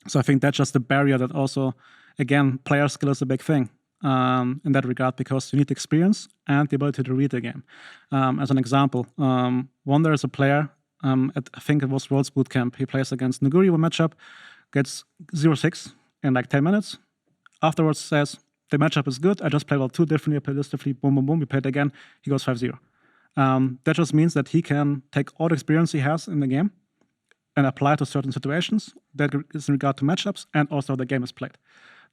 So I think that's just the barrier that also, again, player skill is a big thing in that regard, because you need experience and the ability to read the game. As an example, Wonder is a player, I think it was World's Bootcamp. He plays against Nuguri one matchup, gets 0-6 in like 10 minutes. Afterwards says, the matchup is good, I just played well 2 differently, I played this differently, boom, boom, boom, we played again, he goes 5-0. That just means that he can take all the experience he has in the game and apply to certain situations. That is in regard to matchups and also how the game is played.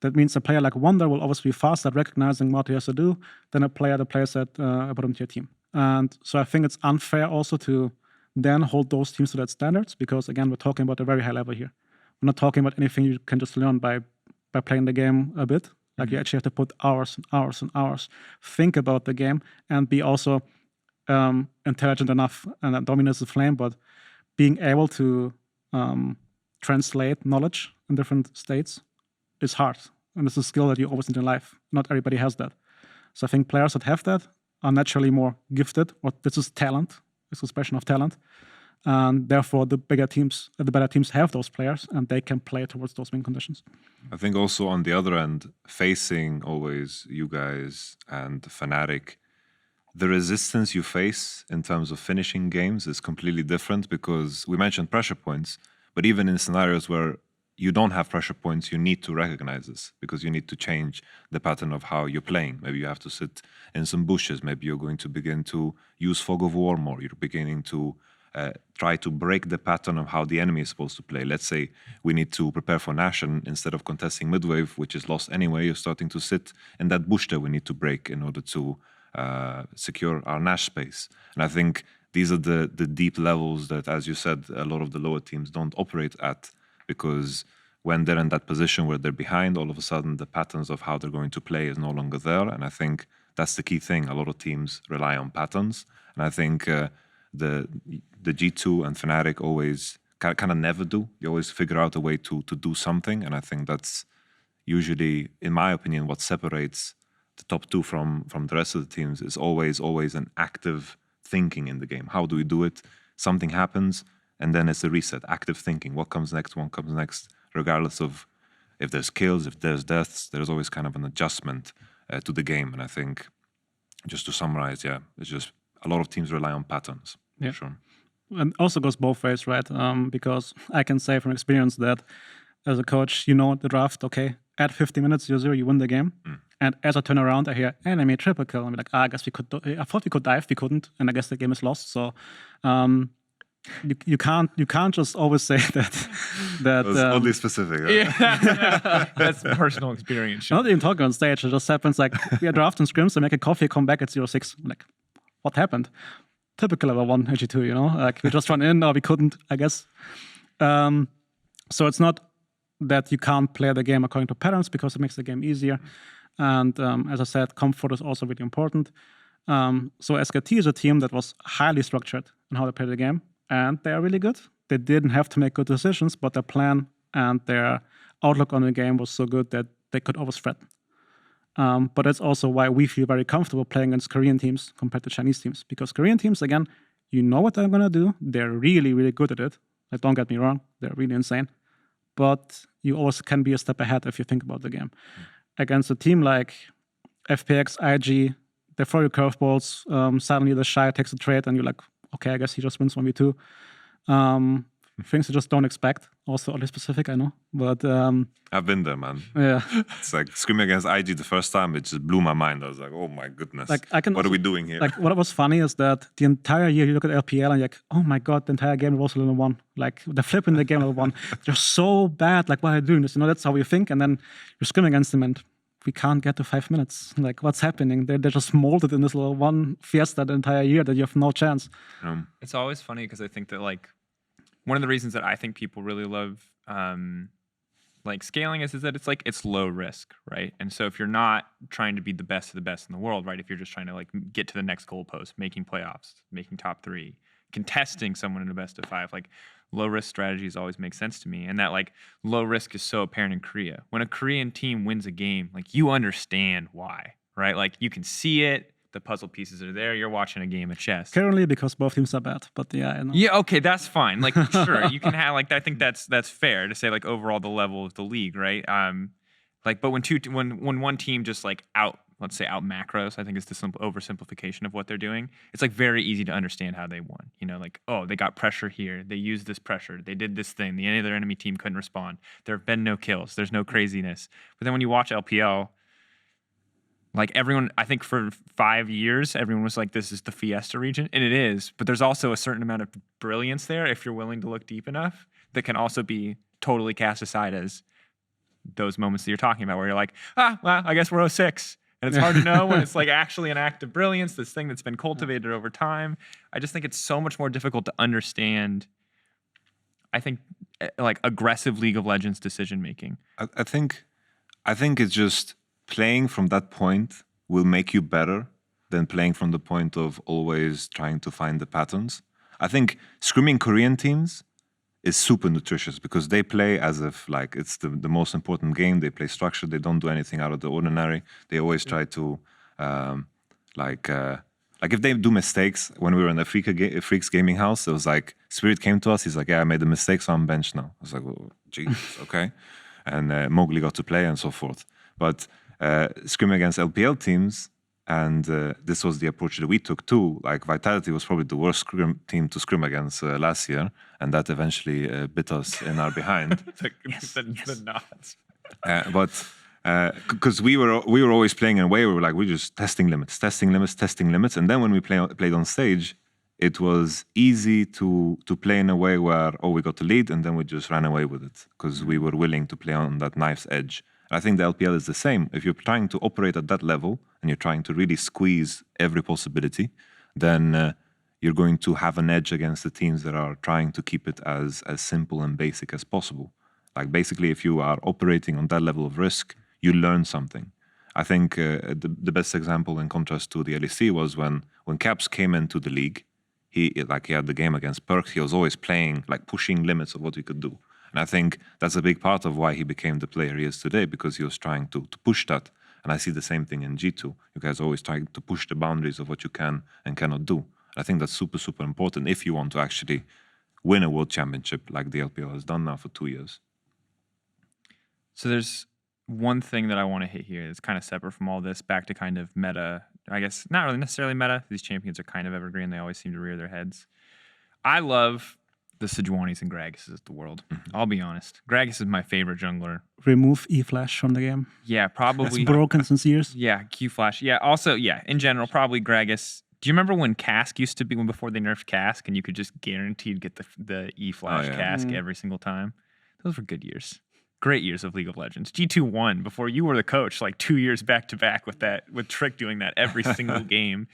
That means a player like Wonder will always be faster at recognizing what he has to do than a player that plays at a bottom-tier team. And so I think it's unfair also to then hold those teams to that standards, because, again, we're talking about a very high level here. We're not talking about anything you can just learn by playing the game a bit. Like you actually have to put hours and hours and hours, think about the game, and be also intelligent enough. And that dominance is flame, but being able to translate knowledge in different states is hard. And it's a skill that you always need in life. Not everybody has that. So I think players that have that are naturally more gifted, or this is talent. It's a expression of talent. And therefore, the better teams have those players, and they can play towards those win conditions. I think also on the other end, facing always you guys and Fnatic, the resistance you face in terms of finishing games is completely different, because we mentioned pressure points, but even in scenarios where you don't have pressure points, you need to recognize this, because you need to change the pattern of how you're playing. Maybe you have to sit in some bushes. Maybe you're going to begin to use fog of war more. You're beginning to try to break the pattern of how the enemy is supposed to play. Let's say we need to prepare for Nash, and instead of contesting midwave, which is lost anyway, you're starting to sit in that bush that we need to break in order to secure our Nash space. And I think these are the deep levels that, as you said, a lot of the lower teams don't operate at, because when they're in that position where they're behind, all of a sudden the patterns of how they're going to play is no longer there. And I think that's the key thing. A lot of teams rely on patterns. And I think the G2 and Fnatic always kind of never do. You always figure out a way to do something. And I think that's usually, in my opinion, what separates the top two from the rest of the teams is always an active thinking in the game. How do we do it? Something happens, and then it's a reset, active thinking. What comes next? What comes next? Regardless of if there's kills, if there's deaths, there's always kind of an adjustment to the game. And I think, just to summarize, it's just a lot of teams rely on patterns. Yeah. Sure. And also goes both ways, right? Because I can say from experience that as a coach, you know the draft, okay, at 50 minutes, 0-0, you win the game. And as I turn around, I hear enemy triple kill. I'm like, I guess we could. I thought we could dive, we couldn't, and I guess the game is lost. So you can't just always say that. That's oddly specific. Right? Yeah, that's personal experience. Not even talking on stage. It just happens like we are drafting scrims, I make a coffee, come back at 0-6. I'm like, what happened? Typical level 1 G2, you know, like we just run in, or we couldn't, I guess. So it's not that you can't play the game according to patterns, because it makes the game easier. And as I said, comfort is also really important. So SKT is a team that was highly structured in how they play the game, and they are really good. They didn't have to make good decisions, but their plan and their outlook on the game was so good that they could always threaten. But that's also why we feel very comfortable playing against Korean teams compared to Chinese teams, because Korean teams, again, you know what they're going to do. They're really, really good at it. Like, don't get me wrong, they're really insane. But you always can be a step ahead if you think about the game. Against a team like FPX, IG, they throw you curveballs, suddenly the Shy takes a trade, and you're like, okay, I guess he just wins 1v2. Things you just don't expect. Also, oddly specific, I know. But I've been there, man. Yeah. It's like screaming against IG the first time, it just blew my mind. I was like, oh my goodness. Like, what are we doing here? Like, what was funny is that the entire year you look at LPL and you're like, oh my God, the entire game was level 1. Like, the flip in the game level 1. They're so bad. Like, why are they doing this? You know, that's how we think. And then you're screaming against them and we can't get to 5 minutes. Like, what's happening? They're just molded in this little one fiesta the entire year that you have no chance. It's always funny because I think that, like, one of the reasons that I think people really love like scaling is that it's low risk, right? And so if you're not trying to be the best of the best in the world, right? If you're just trying to like get to the next goalpost, making playoffs, making top 3, contesting someone in a best of 5, like low risk strategies always make sense to me. And that like low risk is so apparent in Korea. When a Korean team wins a game, like you understand why, right? Like you can see it. The puzzle pieces are there. You're watching a game of chess. Currently, because both teams are bad, but yeah, I know. Yeah, okay, that's fine. Like, sure, you can have like I think that's fair to say like overall the level of the league, right? Like, but when one team just like let's say out macros, I think is the simple oversimplification of what they're doing. It's like very easy to understand how they won. You know, like oh, they got pressure here, they used this pressure, they did this thing. The other enemy team couldn't respond. There have been no kills. There's no craziness. But then when you watch LPL. Like everyone, I think for 5 years, everyone was like, this is the Fiesta region. And it is, but there's also a certain amount of brilliance there if you're willing to look deep enough that can also be totally cast aside as those moments that you're talking about where you're like, well, I guess we're 06. And it's hard to know when it's like actually an act of brilliance, this thing that's been cultivated over time. I just think it's so much more difficult to understand, I think, like aggressive League of Legends decision making. I think it's just playing from that point will make you better than playing from the point of always trying to find the patterns. I think scrimming Korean teams is super nutritious because they play as if like it's the most important game. They play structured. They don't do anything out of the ordinary. They always try to like if they do mistakes. When we were in the Freaks gaming house, it was like Spirit came to us. He's like, yeah, I made a mistake, so I'm benched now. I was like, oh, Jesus, okay. And Mowgli got to play and so forth. But scrimming against LPL teams, and this was the approach that we took too. Like Vitality was probably the worst team to scrim against last year, and that eventually bit us in our behind. The knots. But because we were always playing in a way where we're just testing limits, and then when we played on stage, it was easy to play in a way where we got the lead and then we just ran away with it because we were willing to play on that knife's edge. I think the LPL is the same. If you're trying to operate at that level and you're trying to really squeeze every possibility, then you're going to have an edge against the teams that are trying to keep it as simple and basic as possible. Like basically, if you are operating on that level of risk, you learn something. I think the best example in contrast to the LEC was when Caps came into the league. He had the game against Perk. He was always playing, like pushing limits of what he could do. And I think that's a big part of why he became the player he is today, because he was trying to push that. And I see the same thing in G2. You guys are always trying to push the boundaries of what you can and cannot do. I think that's super, super important if you want to actually win a world championship like the LPL has done now for 2 years. So there's one thing that I want to hit here that's kind of separate from all this, back to kind of meta. I guess not really necessarily meta. These champions are kind of evergreen. They always seem to rear their heads. I love the Sejuanis and Graggz's of the world. I'll be honest. Graggz is my favorite jungler. Remove E-Flash from the game. Yeah, probably. It's broken since years. Yeah, Q-Flash. Yeah, also, yeah, in general, probably Graggz. Do you remember when Cask used to be, before they nerfed Cask, and you could just guaranteed get the E-Flash Cask every single time? Those were good years. Great years of League of Legends. G2 won before you were the coach, like 2 years back to back with Trick doing that every single game.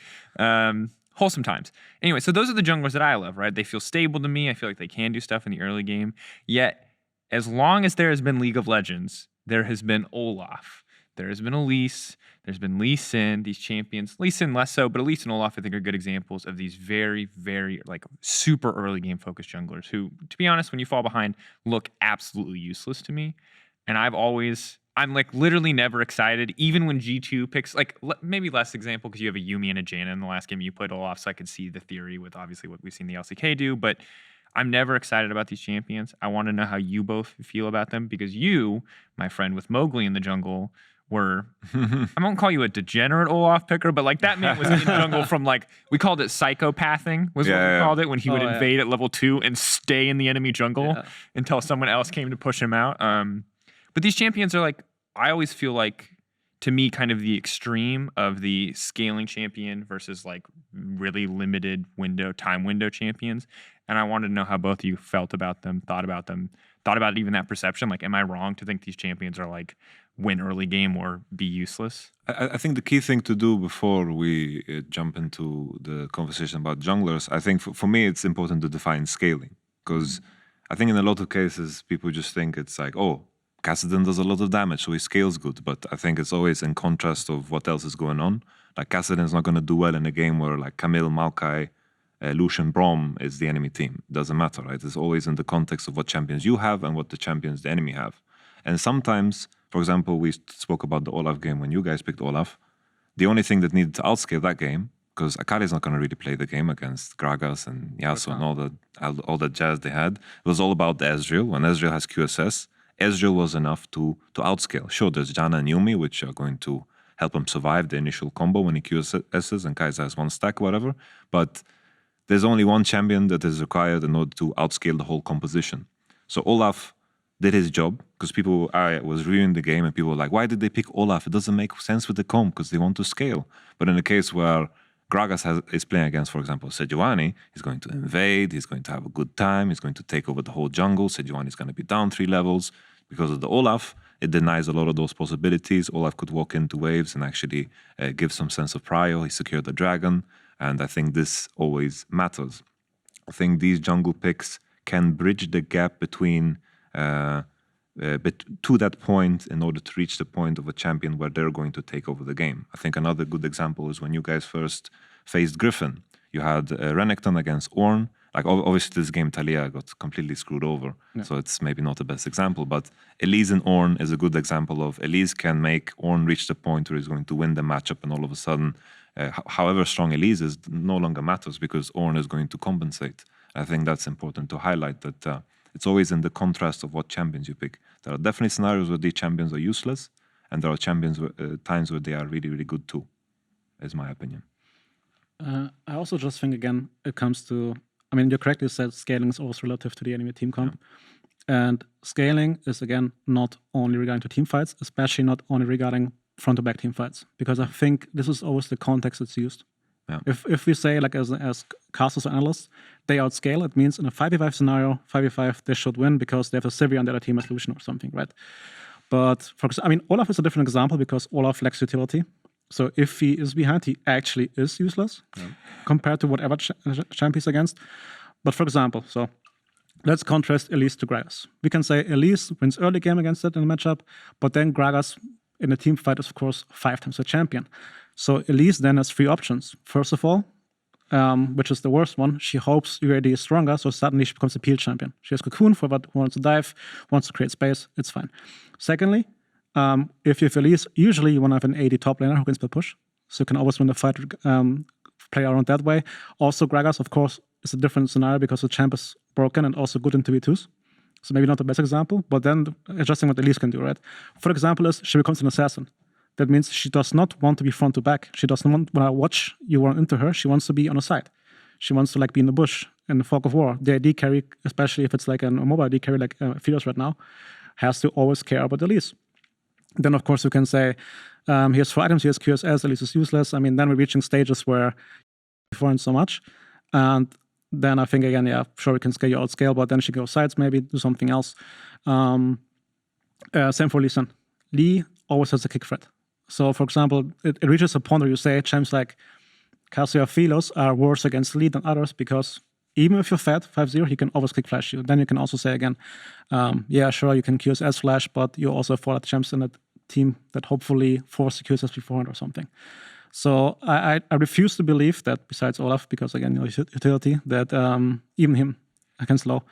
Wholesome times. Anyway, so those are the junglers that I love, right? They feel stable to me. I feel like they can do stuff in the early game. Yet, as long as there has been League of Legends, there has been Olaf. There has been Elise. There's been Lee Sin, these champions. Lee Sin less so, but Elise and Olaf, I think, are good examples of these very, very, like, super early game focused junglers who, to be honest, when you fall behind, look absolutely useless to me. And I'm like literally never excited, even when G2 picks, like maybe less example because you have a Yuumi and a Jaina in the last game you played Olaf, so I could see the theory with obviously what we've seen the LCK do, but I'm never excited about these champions. I want to know how you both feel about them, because you, my friend with Mowgli in the jungle, were, I won't call you a degenerate Olaf picker, but like that man was in the jungle from like, we called it psychopathing was what we called it, when he would invade at level 2 and stay in the enemy jungle until someone else came to push him out. But these champions are like, I always feel like, to me, kind of the extreme of the scaling champion versus like really limited time window champions. And I wanted to know how both of you felt about them, thought about even that perception. Like, am I wrong to think these champions are like win early game or be useless? I think the key thing to do before we jump into the conversation about junglers, I think for me it's important to define scaling, because I think in a lot of cases people just think it's like, oh, Kassadin does a lot of damage, so he scales good. But I think it's always in contrast of what else is going on. Like Kassadin's not going to do well in a game where like Camille, Maokai, Lucian, Braum is the enemy team. It doesn't matter, right? It's always in the context of what champions you have and what the champions the enemy have. And sometimes, for example, we spoke about the Olaf game when you guys picked Olaf. The only thing that needed to outscale that game, because Akali's not going to really play the game against Gragas and Yasuo and all that jazz they had, it was all about the Ezreal. When Ezreal has QSS, Ezreal was enough to outscale. Sure, there's Janna and Yuumi, which are going to help him survive the initial combo when he QSS, and Kai'Sa has one stack, whatever. But there's only one champion that is required in order to outscale the whole composition. So Olaf did his job, because I was reviewing the game and people were like, why did they pick Olaf? It doesn't make sense with the comp because they want to scale. But in the case where Gragas is playing against, for example, Sejuani, he's going to invade, he's going to have a good time, he's going to take over the whole jungle. Sejuani is going to be down 3 levels. Because of the Olaf, it denies a lot of those possibilities. Olaf could walk into waves and actually give some sense of prio. He secured the dragon, and I think this always matters. I think these jungle picks can bridge the gap between but to that point in order to reach the point of a champion where they're going to take over the game. I think another good example is when you guys first faced Griffin. You had Renekton against Ornn. Like obviously this game Talia got completely screwed over, so it's maybe not the best example, but Elise and Ornn is a good example of Elise can make Ornn reach the point where he's going to win the matchup, and all of a sudden, however strong Elise is, no longer matters because Ornn is going to compensate. I think that's important to highlight, that it's always in the contrast of what champions you pick. There are definitely scenarios where these champions are useless, and there are times where they are really, really good too, is my opinion. I also just think, again, it comes to, I mean, you correctly said scaling is always relative to the enemy team comp. Yeah. And scaling is, again, not only regarding to team fights, especially not only regarding front-to-back team fights, because I think this is always the context it's used. Yeah. If we say, like, as casters or analysts, they outscale, it means in a 5v5 scenario, 5v5, they should win because they have a Sivir on the other team as Lucian or something, right? But, for example, I mean, Olaf is a different example because Olaf lacks utility. So if he is behind, he actually is useless compared to whatever champ he's against. But for example, so let's contrast Elise to Gragas. We can say Elise wins early game against it in the matchup, but then Gragas in a team fight is, of course, 5 times the champion. So Elise then has 3 options. First of all, which is the worst one, she hopes UAD is stronger, so suddenly she becomes a peel champion. She has Cocoon for what wants to dive, wants to create space, it's fine. Secondly, if you have Elise, usually you want to have an AD top laner who can split push. So you can always win the fight, play around that way. Also, Gragas, of course, is a different scenario because the champ is broken and also good in 2v2s. So maybe not the best example, but then adjusting what Elise can do, right? For example, is she becomes an assassin. That means she does not want to be front to back. She doesn't want, when I watch you run into her, she wants to be on the side. She wants to, like, be in the bush, in the fog of war. The AD carry, especially if it's like a mobile AD carry like Fidos right now, has to always care about Elise. Then, of course, you can say, here's 4 items, here's QSS, Elise is useless. I mean, then we're reaching stages where before and so much. And then I think, again, yeah, sure, we can scale you outscale, but then she goes sides, maybe do something else. Same for Lee Sin. Lee always has a kick threat. So, for example, it reaches a point where you say champs like Kazuya Philos are worse against Lee than others because even if you're fat 5-0, he can always kick flash you. Then you can also say again, yeah, sure, you can QSS flash, but you also have 4 other champs in that team that hopefully force the QSS beforehand or something. So I refuse to believe that, besides Olaf, because again, utility, that even him against low,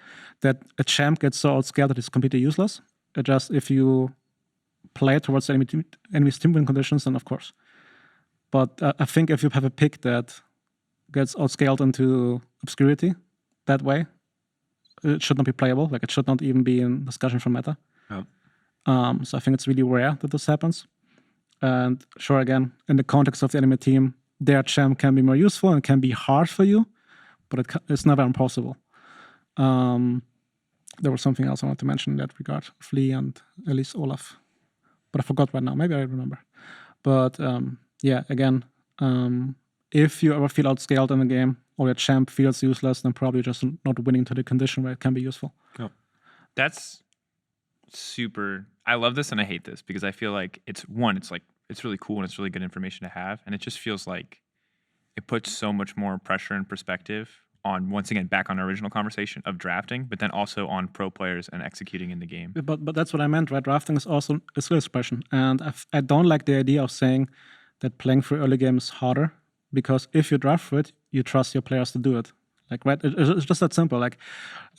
that a champ gets so outscaled that it's completely useless. Just if you play towards the enemy's team win conditions, then of course. But I think if you have a pick that gets outscaled into obscurity that way, it should not be playable. Like, it should not even be in discussion for meta. Yeah. So I think it's really rare that this happens. And sure, again, in the context of the enemy team, their champ can be more useful and can be hard for you, but it's never impossible. There was something else I wanted to mention in that regard, Flea and Elise Olaf. But I forgot right now. Maybe I remember. But yeah, again, if you ever feel outscaled in a game or your champ feels useless, then probably just not winning to the condition where it can be useful. Yeah. That's super. I love this and I hate this because I feel like it's really cool and it's really good information to have. And it just feels like it puts so much more pressure and perspective on, once again, back on our original conversation of drafting, but then also on pro players and executing in the game. But that's what I meant, right? Drafting is also a skill expression. And I don't like the idea of saying that playing for early game is harder, because if you draft for it, you trust your players to do it. Like, right? It's just that simple. Like,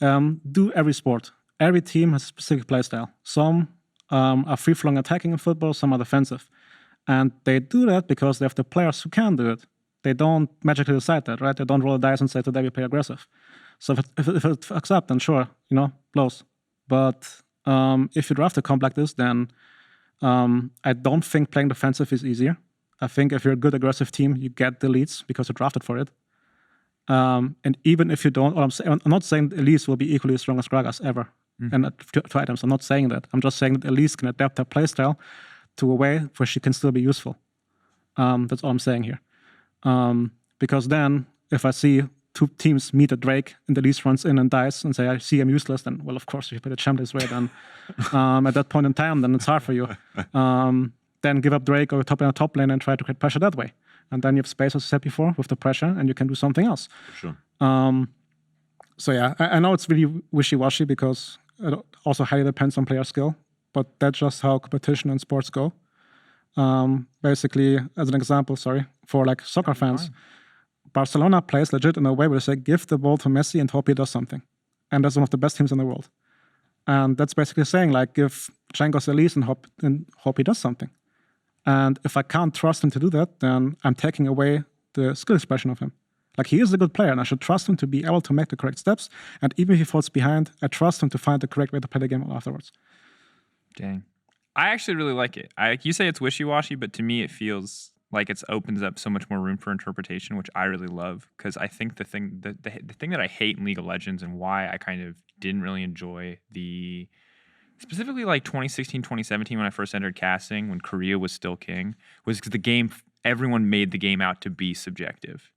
do every sport. Every team has a specific play style. Some are free-flowing attacking in football, some are defensive. And they do that because they have the players who can do it. They don't magically decide that, right? They don't roll a dice and say, today we play aggressive. So if it fucks up, then sure, blows. But if you draft a comp like this, then I don't think playing defensive is easier. I think if you're a good aggressive team, you get the leads because you drafted for it. And even if you don't, I'm not saying that Elise will be equally as strong as Gragas ever. And 2 items, I'm not saying that. I'm just saying that Elise can adapt her playstyle to a way where she can still be useful. That's all I'm saying here. Because then, if I see 2 teams meet a Drake and Elise runs in and dies and say, I see I'm useless, then, well, of course, if you play the champ this way, then at that point in time, then it's hard for you. Then give up Drake or top lane and try to create pressure that way. And then you have space, as I said before, with the pressure, and you can do something else. For sure. So yeah, I know it's really wishy-washy because also highly depends on player skill, but that's just how competition and sports go. Basically, as an example, for like soccer fans, Barcelona plays legit in a way where they say, give the ball to Messi and hope he does something. And that's one of the best teams in the world. And that's basically saying, like, give Cengiz a lease and hope he does something. And if I can't trust him to do that, then I'm taking away the skill expression of him. Like, he is a good player, and I should trust him to be able to make the correct steps. And even if he falls behind, I trust him to find the correct way to play the game afterwards. Dang. I actually really like it. You say it's wishy-washy, but to me it feels like it opens up so much more room for interpretation, which I really love. Because I think the thing that I hate in League of Legends and why I kind of didn't really enjoy specifically like 2016, 2017 when I first entered casting, when Korea was still king, was because everyone made the game out to be subjective.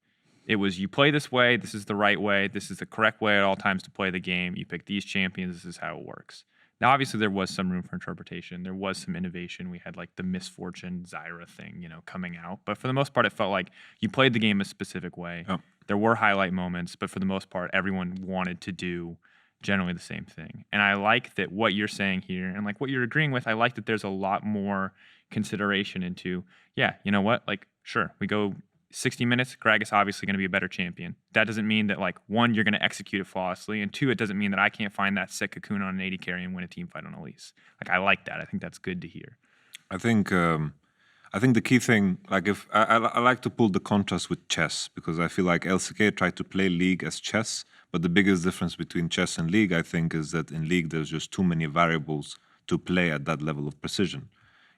It was, you play this way, this is the right way, this is the correct way at all times to play the game, you pick these champions, this is how it works. Now, obviously, there was some room for interpretation. There was some innovation. We had like the Misfortune Zyra thing, coming out. But for the most part, it felt like you played the game a specific way. Oh. There were highlight moments, but for the most part, everyone wanted to do generally the same thing. And I like that what you're saying here, and like what you're agreeing with, I like that there's a lot more consideration into, yeah, you know what? Like, sure, we go 60 minutes, Graggz is obviously going to be a better champion. That doesn't mean that, like, one, you're going to execute it flawlessly, and two, it doesn't mean that I can't find that sick cocoon on an 80 carry and win a team fight on Elise. Like, I like that. I think that's good to hear. I think the key thing, like, if I like to pull the contrast with chess, because I feel like LCK tried to play League as chess, but the biggest difference between chess and League, I think, is that in League there's just too many variables to play at that level of precision.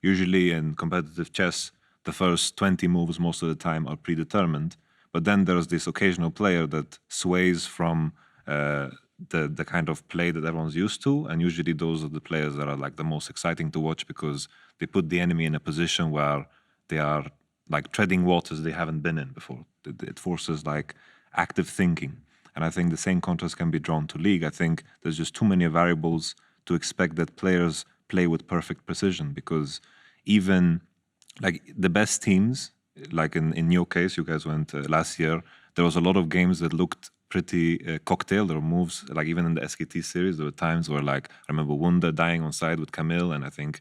Usually in competitive chess, the first 20 moves most of the time are predetermined, but then there's this occasional player that sways from the kind of play that everyone's used to, and usually those are the players that are like the most exciting to watch because they put the enemy in a position where they are like treading waters they haven't been in before. It forces like active thinking, and I think the same contrast can be drawn to League. I think there's just too many variables to expect that players play with perfect precision, because even like the best teams, like in your case, you guys went last year, there was a lot of games that looked pretty cocktail. There were moves, like even in the SKT series, there were times where, like, I remember Wunda dying on side with Camille, and I think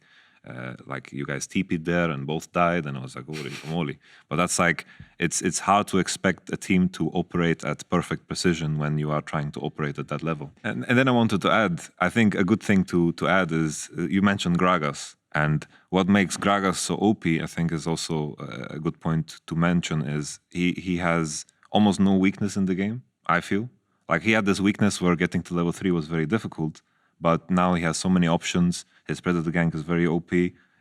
like you guys TP'd there and both died, and I was like, holy moly. But that's like, it's hard to expect a team to operate at perfect precision when you are trying to operate at that level. And then I wanted to add, I think a good thing to add is, you mentioned Graggz. And what makes Graggz so OP, I think, is also a good point to mention, is he has almost no weakness in the game, I feel. Like, he had this weakness where getting to level 3 was very difficult, but now he has so many options. His Predator gank is very OP.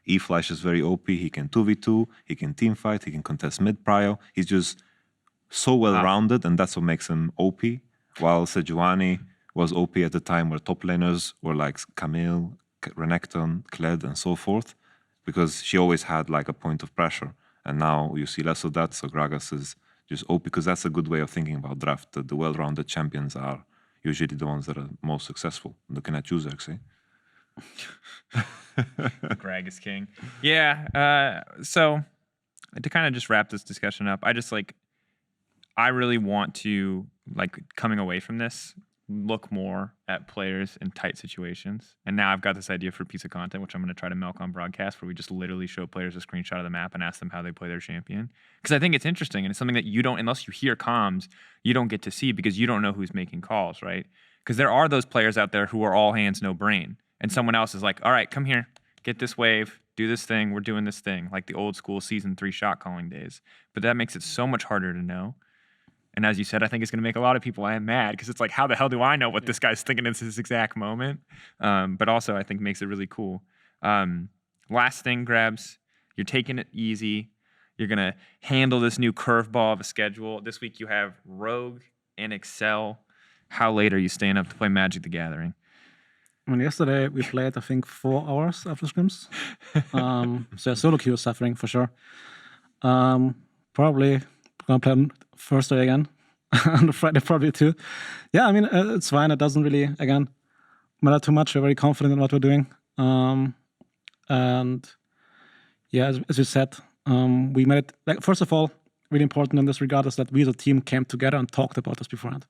E-Flash is very OP. He can 2v2, he can teamfight, he can contest mid-prio. He's just so well-rounded, and that's what makes him OP. While Sejuani was OP at the time where top laners were like Camille, Renekton, Kled, and so forth, because she always had like a point of pressure, and now you see less of that. So Graggz is just OP, because that's a good way of thinking about draft. The well-rounded champions are usually the ones that are most successful. Looking at you, Xerxes. Graggz king. Yeah. So to kind of just wrap this discussion up, I really want to, like, coming away from this, look more at players in tight situations. And now I've got this idea for a piece of content, which I'm going to try to milk on broadcast, where we just literally show players a screenshot of the map and ask them how they play their champion. Because I think it's interesting, and it's something that you don't, unless you hear comms, you don't get to see, because you don't know who's making calls, right? Because there are those players out there who are all hands, no brain. And someone else is like, all right, come here, get this wave, do this thing, we're doing this thing, like the old school season 3 shot calling days. But that makes it so much harder to know. And as you said, I think it's going to make a lot of people mad, because it's like, how the hell do I know what this guy's thinking at this exact moment? But also, I think makes it really cool. Last thing, Grabbz, you're taking it easy. You're going to handle this new curveball of a schedule. This week you have Rogue and Excel. How late are you staying up to play Magic the Gathering? I mean, yesterday we played, I think, 4 hours after scrims. So solo queue is suffering for sure. Probably gonna play on Thursday again, on Friday probably too. Yeah, I mean, it's fine. It doesn't really, again, matter too much. We're very confident in what we're doing. And yeah, as you said, we made it, like, first of all, really important in this regard is that we as a team came together and talked about this beforehand.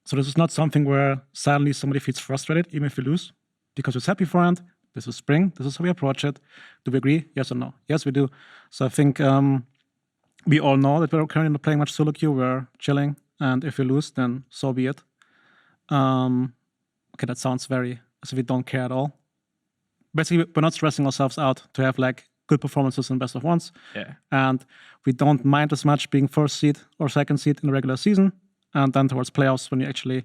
So this is not something where suddenly somebody feels frustrated, even if we lose. Because we said beforehand, this is spring, this is how we approach it. Do we agree? Yes or no? Yes, we do. So I think we all know that we're currently not playing much solo queue. We're chilling. And if we lose, then so be it. Okay, that sounds very as if we don't care at all. Basically, we're not stressing ourselves out to have like good performances in best of ones. Yeah. And we don't mind as much being first seed or second seed in the regular season. And then towards playoffs, when you actually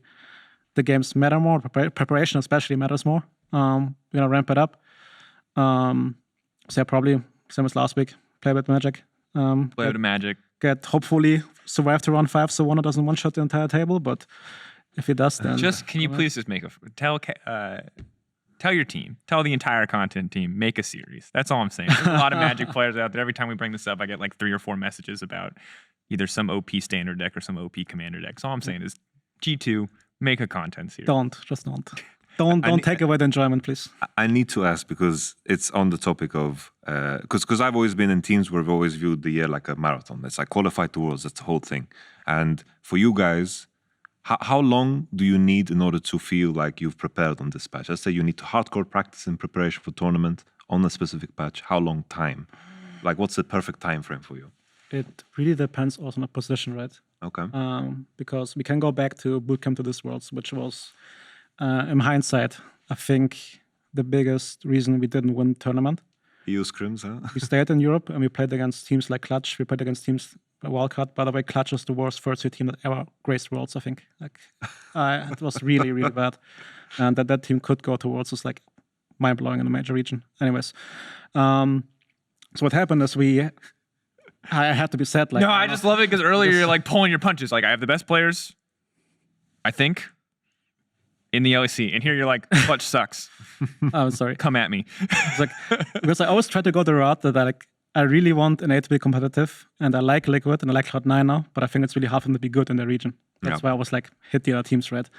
the games matter more, preparation especially matters more. We're gonna ramp it up. So yeah, probably same as last week. Play a bit Magic. Play a bit of Magic. Get hopefully survive to round 5, so one doesn't one shot the entire table. But if he does, then can you please just make tell your team, tell the entire content team, make a series. That's all I'm saying. There's a lot of Magic players out there. Every time we bring this up, I get like 3 or 4 messages about either some OP standard deck or some OP commander deck. So all I'm saying is G2, make a content series. Don't Don't take away the enjoyment, please. I need to ask because it's on the topic of because I've always been in teams where we've always viewed the year like a marathon. It's like qualified to Worlds. That's the whole thing. And for you guys, how long do you need in order to feel like you've prepared on this patch? Let's say you need to hardcore practice in preparation for tournament on a specific patch. How long time? Like, what's the perfect time frame for you? It really depends also on the position, right? Okay. Because we can go back to Bootcamp to this Worlds, which was, in hindsight, I think the biggest reason we didn't win the tournament. EU scrims, huh? We stayed in Europe and we played against teams like Clutch. We played against teams Wildcard. By the way, Clutch is the worst first seed team that ever graced Worlds, I think. Like, it was really, really bad. And that team could go to Worlds is like mind-blowing in the major region. Anyways, so what happened is I had to be sad. Like, no, I just love it because earlier you're like pulling your punches. Like, I have the best players, I think, in the LEC. And here you're like, Clutch sucks. I'm sorry. Come at me. It's like, because I always try to go the route that I really want an A to be competitive, and I like Liquid and I like Cloud9 now, but I think it's really hard for them to be good in the region. That's why I was like, hit the other teams, right?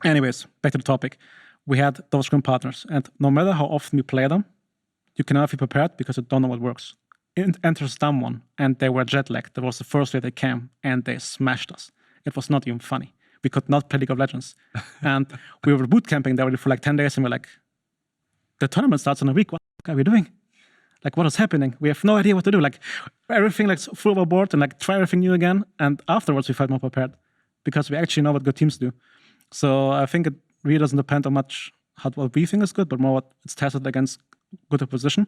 Anyways, back to the topic. We had those scrim partners, and no matter how often we play them, you can never be prepared because you don't know what works. Enters someone, and they were jet lagged. That was the first way they came, and they smashed us. It was not even funny. We could not play League of Legends. And we were boot camping there for like 10 days, and we're like, the tournament starts in a week. What are we doing? Like, what is happening? We have no idea what to do. Like, everything like full overboard and like try everything new again. And afterwards, we felt more prepared because we actually know what good teams do. So I think it really doesn't depend on much what we think is good, but more what it's tested against good opposition.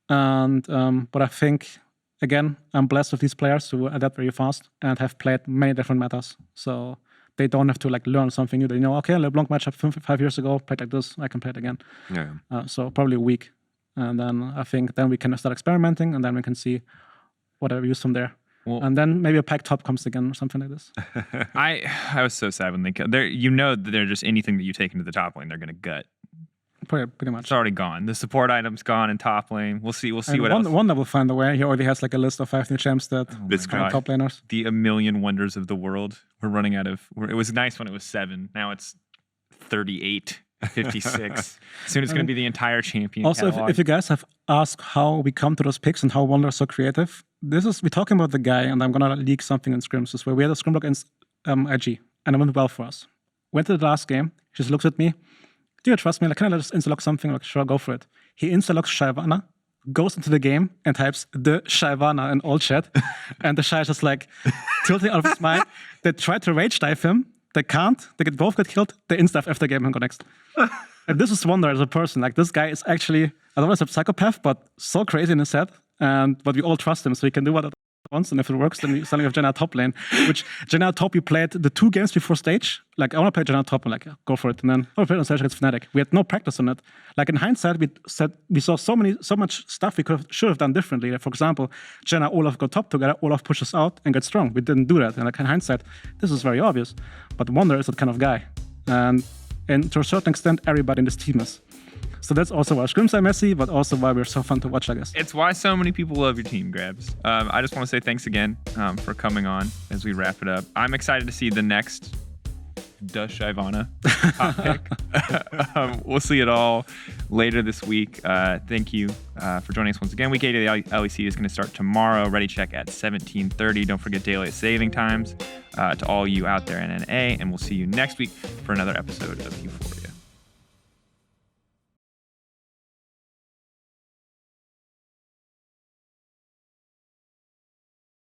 And but I think, again, I'm blessed with these players who adapt very fast and have played many different metas. So they don't have to like learn something new. They know, okay, LeBlanc matchup 5 years ago, played like this, I can play it again. Yeah. So probably a week. And then I think then we can start experimenting, and then we can see whatever we use from there. Well, and then maybe a pack top comes again or something like this. I was so sad when they're that they're just anything that you take into the top lane, they're going to gut. Pretty much. It's already gone. The support item's gone in top lane. We'll see what else. Wonder will find a way. He already has like a list of 5 new champs that are top laners. The a million wonders of the world. We're running out of. It was nice when it was 7. Now it's 38, 56. Soon it's going to be the entire champion. Also, if you guys have asked how we come to those picks and how Wonder is so creative, we're talking about the guy, and I'm gonna leak something in scrims. This way, we had a scrim block against IG, and it went well for us. Went to the last game. He just looks at me. Do you trust me? Like, can I just insta-lock something? Like, sure, go for it. He insta-locks Shyvana, goes into the game, and types the Shyvana in all chat. And the Shy is just like tilting out of his mind. They try to rage dive him. They can't. They both get killed. They insta after game and go next. And this is Wonder as a person. Like, this guy is actually, I don't want to say psychopath, but so crazy in his head. But we all trust him, so he can do what it wants. And if it works, then we suddenly have Jenna top lane. Which Jenna top, we played the 2 games before stage. Like, I want to play Jenna top, and like, go for it. And then I played on stage against Fnatic. We had no practice on it. Like, in hindsight, we saw so much stuff we should have done differently. Like, for example, Jenna Olaf got top together. Olaf pushes out and gets strong. We didn't do that. And like, in hindsight, this is very obvious. But Wonder is that kind of guy. And to a certain extent, everybody in this team is. So that's also why scrims are messy, but also why we're so fun to watch, I guess. It's why so many people love your team, Grabbz. I just want to say thanks again for coming on as we wrap it up. I'm excited to see the next Shyvana top pick. We'll see it all later this week. Thank you for joining us once again. Week 8 of the LEC is going to start tomorrow. Ready check at 17:30. Don't forget daylight saving times to all you out there in NA, and we'll see you next week for another episode of EUphoria.